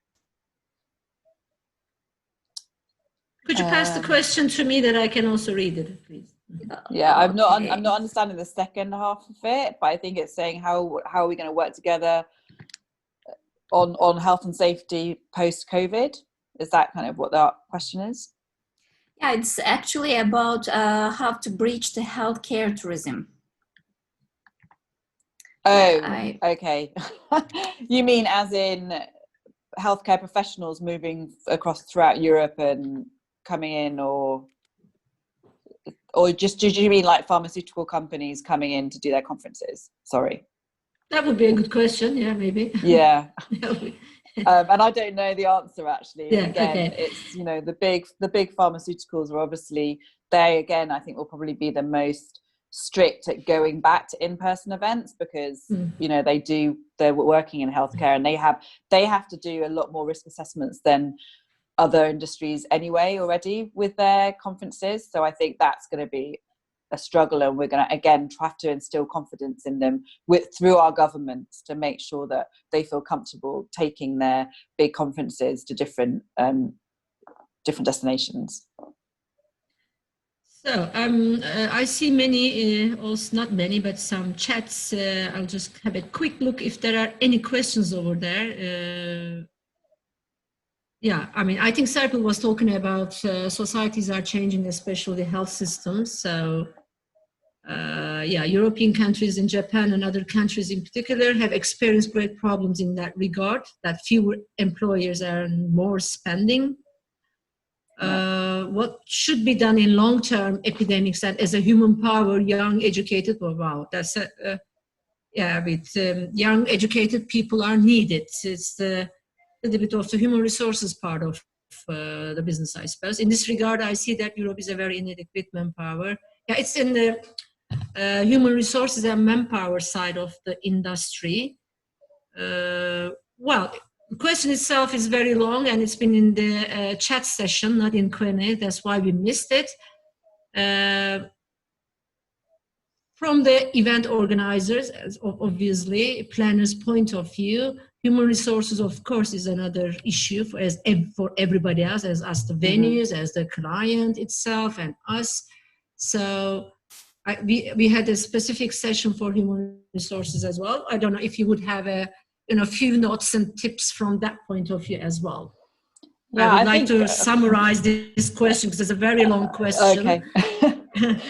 Could you pass the question to me that I can also read it, please? Yeah, I'm not understanding the second half of it, but I think it's saying how are we going to work together on health and safety post-COVID? Is that kind of what that question is? Yeah, it's actually about how to bridge the healthcare tourism. Okay. You mean as in healthcare professionals moving across throughout Europe and coming in, or just, do you mean like pharmaceutical companies coming in to do their conferences? Sorry. That would be a good question. Yeah, maybe. Yeah. And I don't know the answer actually. Yeah, again, it's, you know, the big pharmaceuticals are obviously, they again, I think will probably be the most strict at going back to in-person events, because you know, they're working in healthcare, and they have to do a lot more risk assessments than other industries anyway already with their conferences. So I think that's going to be a struggle, and we're going to again have to instill confidence in them through our governments to make sure that they feel comfortable taking their big conferences to different destinations. So I see many, also not many, but some chats. I'll just have a quick look if there are any questions over there. Yeah, I mean, I think Serpil was talking about societies are changing, especially health systems. So yeah, European countries and Japan and other countries in particular have experienced great problems in that regard, that fewer employers and more spending. What should be done in long-term epidemics that as a human power, young, educated, wow, that's yeah, with young, educated people are needed. It's the little bit of the human resources part of the business, I suppose. In this regard, I see that Europe is a very inadequate manpower. Yeah, it's in the human resources and manpower side of the industry. Well, the question itself is very long, and it's been in the chat session, not in Q&A. That's why we missed it. From the event organizers, obviously, planners' point of view, human resources, of course, is another issue for everybody else, as us, the venues, as the client itself, and us. So we had a specific session for human resources as well. I don't know if you would have a few notes and tips from that point of view as well. Yeah, I would like to summarize this question because it's a very long question. Okay.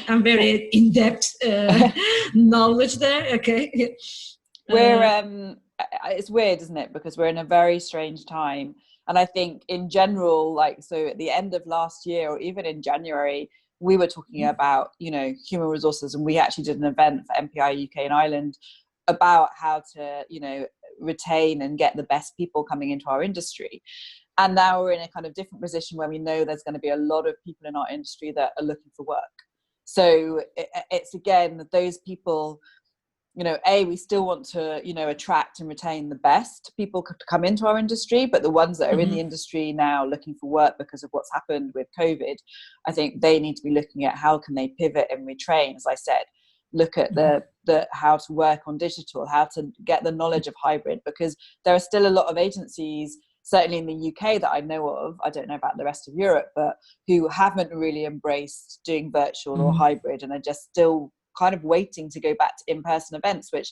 I'm very in-depth knowledge there. Okay. We're it's weird, isn't it? Because we're in a very strange time. And I think in general, like, so at the end of last year or even in January, we were talking about, human resources, and we actually did an event for MPI UK and Ireland about how to, retain and get the best people coming into our industry. And now we're in a kind of different position where we know there's going to be a lot of people in our industry that are looking for work. So it's again, those people, we still want to, attract and retain the best people to come into our industry, but the ones that are in the industry now looking for work because of what's happened with COVID, I think they need to be looking at how can they pivot and retrain, as I said, look at the how to work on digital, how to get the knowledge of hybrid, because there are still a lot of agencies, certainly in the UK that I know of, I don't know about the rest of Europe, but who haven't really embraced doing virtual or hybrid and are just still kind of waiting to go back to in-person events, which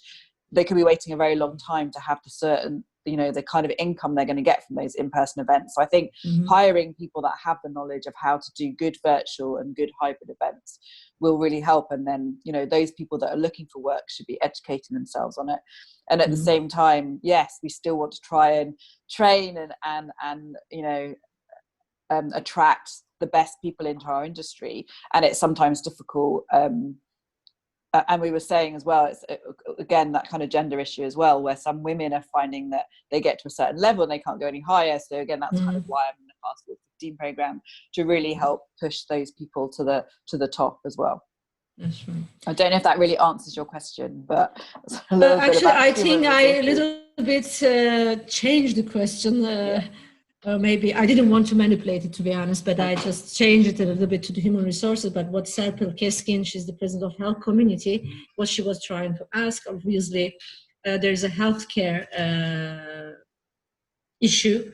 they could be waiting a very long time to have the certain, the kind of income they're going to get from those in-person events. So I think hiring people that have the knowledge of how to do good virtual and good hybrid events will really help. And then, those people that are looking for work should be educating themselves on it. And at the same time, yes, we still want to try and train and attract the best people into our industry. And it's sometimes difficult. And we were saying as well, it's again that kind of gender issue as well, where some women are finding that they get to a certain level and they can't go any higher. So again, that's kind of why I'm in the Fast 15 program, to really help push those people to the top as well. That's right. I don't know if that really answers your question, but actually, I think I a little bit changed the question. Maybe I didn't want to manipulate it, to be honest, but I just changed it a little bit to the human resources. But what Serpil Keskin, she's the president of Health Community, what she was trying to ask, obviously, there's a healthcare issue,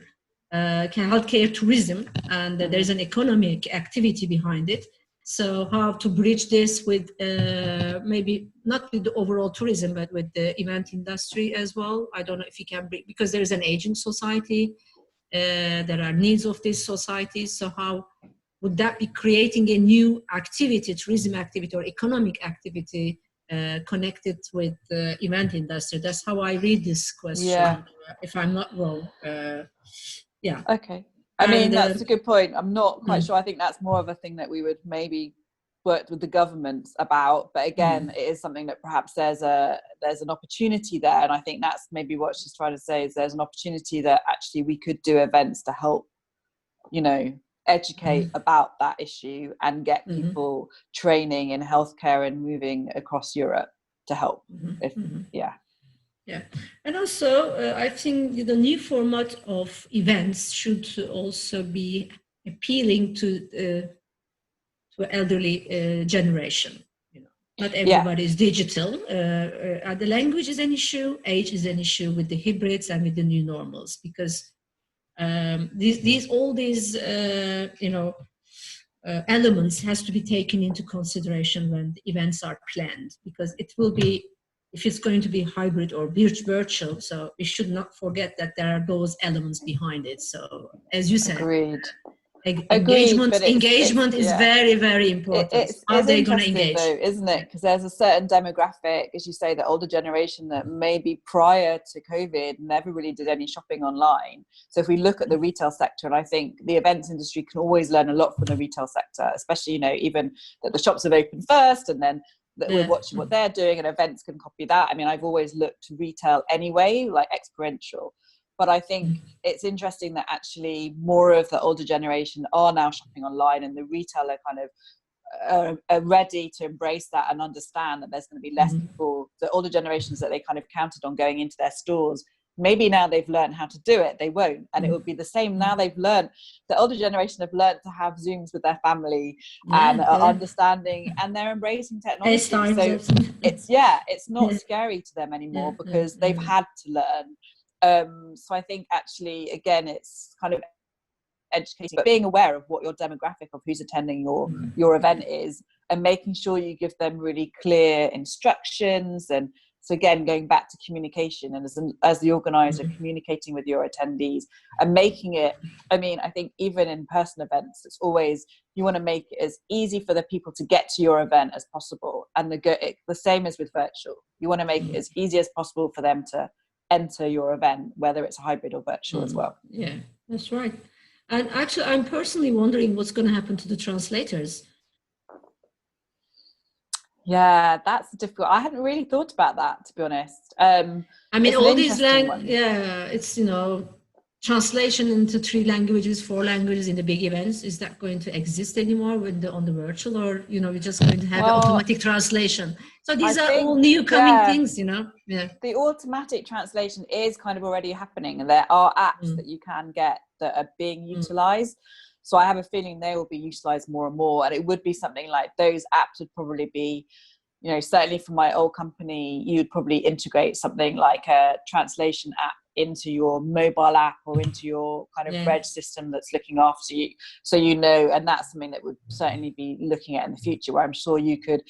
healthcare tourism, and there's an economic activity behind it. So how to bridge this with maybe not with the overall tourism, but with the event industry as well. I don't know if you can bring, because there is an aging society. There are needs of these societies. So how would that be creating a new activity, tourism activity or economic activity connected with the event industry? That's how I read this question, if I'm not wrong. Yeah. Okay. I mean, that's a good point. I'm not quite sure. I think that's more of a thing that we would maybe work with the governments about. But again, it is something that perhaps there's an opportunity there. And I think that's maybe what she's trying to say, is there's an opportunity that actually we could do events to help, educate about that issue and get people training in healthcare and moving across Europe to help. Yeah, and also I think the new format of events should also be appealing to elderly generation. Not everybody is digital. The language is an issue, age is an issue with the hybrids and with the new normals, because all these elements has to be taken into consideration when the events are planned, because it will be, if it's going to be hybrid or virtual, so we should not forget that there are those elements behind it. So as you said, Agreed. Engagement is very, very important. Are they going to engage? Though, isn't it? Because there's a certain demographic, as you say, the older generation that maybe prior to COVID never really did any shopping online. So if we look at the retail sector, and I think the events industry can always learn a lot from the retail sector, especially, even that the shops have opened first and then that we're watching what they're doing, and events can copy that. I mean, I've always looked to retail anyway, like exponential. But I think it's interesting that actually more of the older generation are now shopping online, and the retailer kind of are ready to embrace that and understand that there's going to be less people, the older generations that they kind of counted on going into their stores. Maybe now they've learned how to do it, they won't. And it will be the same now. They've learned, the older generation have learned to have Zooms with their family and are understanding, and they're embracing technology. So it's not scary to them anymore because they've had to learn. So I think actually, again, it's kind of educating, but being aware of what your demographic of who's attending your event is, and making sure you give them really clear instructions. And so again, going back to communication, and as the organizer, communicating with your attendees and making it, I mean, I think even in person events, it's always, you want to make it as easy for the people to get to your event as possible. And the same as with virtual, you want to make it as easy as possible for them to enter your event, whether it's hybrid or virtual as well. Yeah, that's right. And actually, I'm personally wondering what's going to happen to the translators. Yeah, that's difficult. I hadn't really thought about that, to be honest. I mean, all these it's, translation into 3 languages, 4 languages in the big events. Is that going to exist anymore on the virtual, or we're just going to have automatic translation? So these are all new coming things, Yeah. The automatic translation is kind of already happening, and there are apps that you can get that are being utilized. So I have a feeling they will be utilized more and more, and it would be something like those apps would probably be, certainly for my old company, you'd probably integrate something like a translation app into your mobile app or into your kind of reg system that's looking after you, so and that's something that would certainly be looking at in the future, where I'm sure you could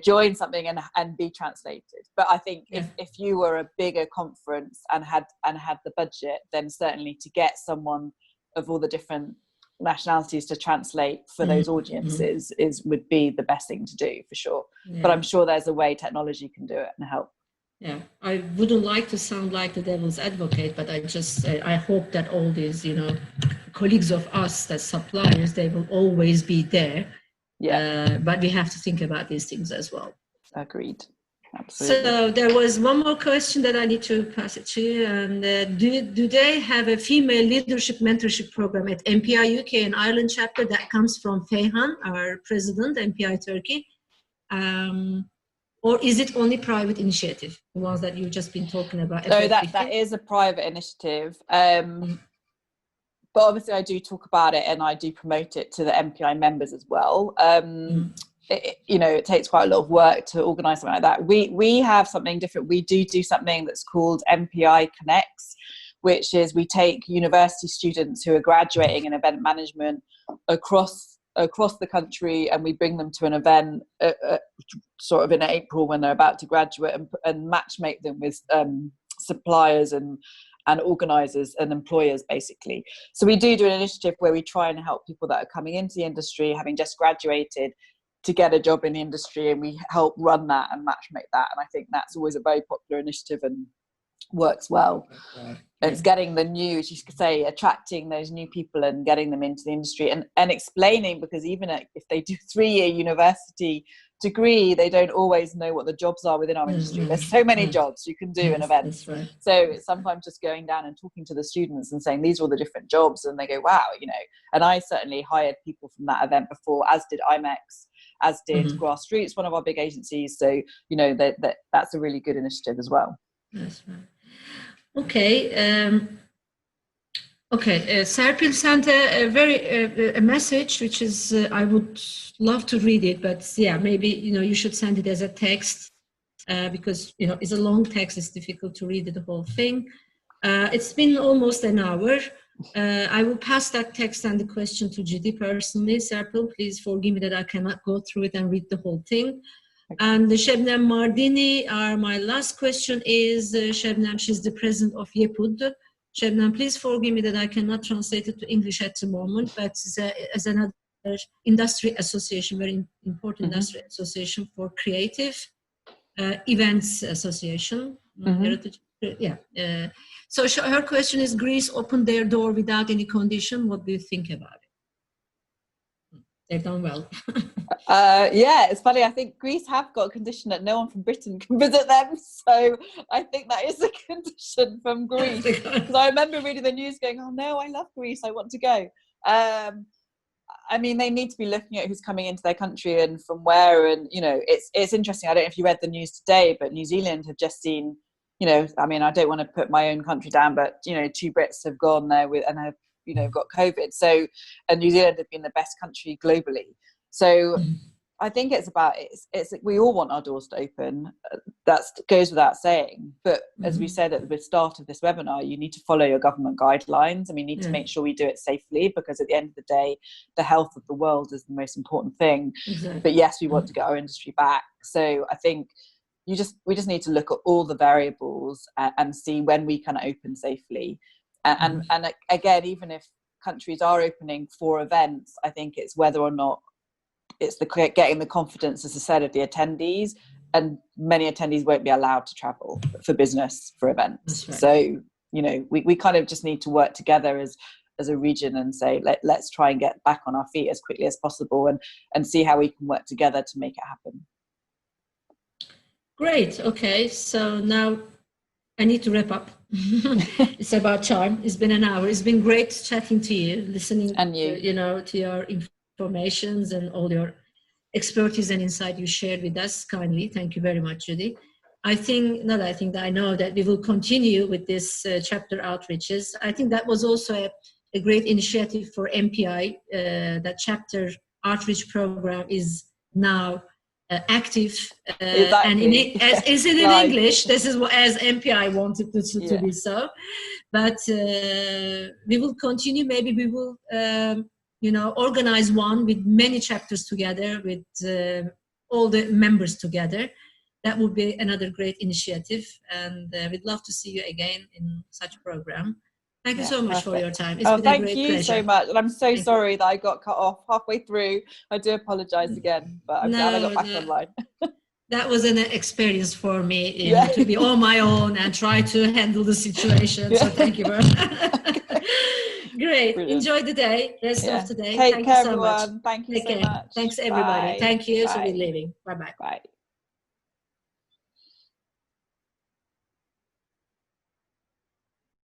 join something and be translated. But I think if you were a bigger conference and had the budget, then certainly to get someone of all the different nationalities to translate for those audiences would be the best thing to do, for sure. But I'm sure there's a way technology can do it and help. Yeah, I wouldn't like to sound like the devil's advocate, but I hope that all these, colleagues of us, that suppliers, they will always be there. Yeah. But we have to think about these things as well. Agreed. Absolutely. So there was one more question that I need to pass it to you. And do they have a female leadership mentorship program at MPI UK and Ireland chapter? That comes from Feyhan, our president, MPI Turkey. Or is it only private initiative, the ones that you've just been talking about? No, that is a private initiative. But obviously I do talk about it and I do promote it to the MPI members as well. It takes quite a lot of work to organise something like that. We have something different. We do something that's called MPI Connects, which is we take university students who are graduating in event management across the country, and we bring them to an event sort of in April when they're about to graduate, and matchmake them with suppliers and organisers and employers, basically. So we do an initiative where we try and help people that are coming into the industry, having just graduated, to get a job in the industry, and we help run that and matchmake that. And I think that's always a very popular initiative and works well. It's getting the new, as you could say, attracting those new people and getting them into the industry, and explaining, because even if they do 3-year university degree, they don't always know what the jobs are within our industry. There's so many jobs you can do in events. Right. So it's sometimes just going down and talking to the students and saying, these are all the different jobs, and they go, wow, and I certainly hired people from that event before, as did IMEX, as did Grassroots, one of our big agencies. So, that's a really good initiative as well. That's right. Okay. Okay, Serpil sent a message, which is I would love to read it, but yeah, maybe you should send it as a text because it's a long text. It's difficult to read the whole thing. It's been almost an hour. I will pass that text and the question to Judy personally. Serpil, please forgive me that I cannot go through it and read the whole thing. And Şebnem Mardini, my last question is Şebnem, she's the president of YEPUD. Şebnem, please forgive me that I cannot translate it to English at the moment, but as another industry association, very important industry association for creative events association. So her question is, Greece opened their door without any condition. What do you think about it? They've done well. Yeah, it's funny. I think Greece have got a condition that no one from Britain can visit them. So I think that is a condition from Greece. Because I remember reading the news going, oh no, I love Greece, I want to go. I mean, they need to be looking at who's coming into their country and from where. And, it's interesting. I don't know if you read the news today, but New Zealand have just seen, I mean, I don't want to put my own country down, but, 2 Brits have gone there and have, got COVID. So, and New Zealand have been the best country globally. So I think it's about, it's we all want our doors to open. That goes without saying. But as we said at the start of this webinar, you need to follow your government guidelines, and we need to make sure we do it safely, because at the end of the day, the health of the world is the most important thing. Exactly. But yes, we want to get our industry back. So I think we just need to look at all the variables and see when we can open safely. And again, even if countries are opening for events, I think it's whether or not it's getting the confidence, as I said, of the attendees, and many attendees won't be allowed to travel for business, for events. Right. So, we kind of just need to work together as a region and say, let's try and get back on our feet as quickly as possible and see how we can work together to make it happen. Great. Okay. So now I need to wrap up. It's about time. It's been an hour. It's been great chatting to you, listening and to your informations and all your expertise and insight you shared with us kindly. Thank you very much, Judy. I know that we will continue with this chapter outreaches. I think that was also a great initiative for MPI. That chapter outreach program is now active and is it in English? This is as MPI wanted to be so, but we will continue. Maybe we will organize one with many chapters together, with all the members together. That would be another great initiative, and we'd love to see you again in such a program. Thank you so much for your time. It's been a great pleasure. Thank you so much. And I'm so sorry that I got cut off halfway through. I do apologize again, but I'm glad I got back online. That was an experience for me to be on my own and try to handle the situation. So thank you very much. Great. Brilliant. Enjoy the day. Rest of the day. Take care, everyone. Thank you so much. Thanks, everybody. Bye. Thank you. Bye. So we're leaving. Bye-bye. Bye.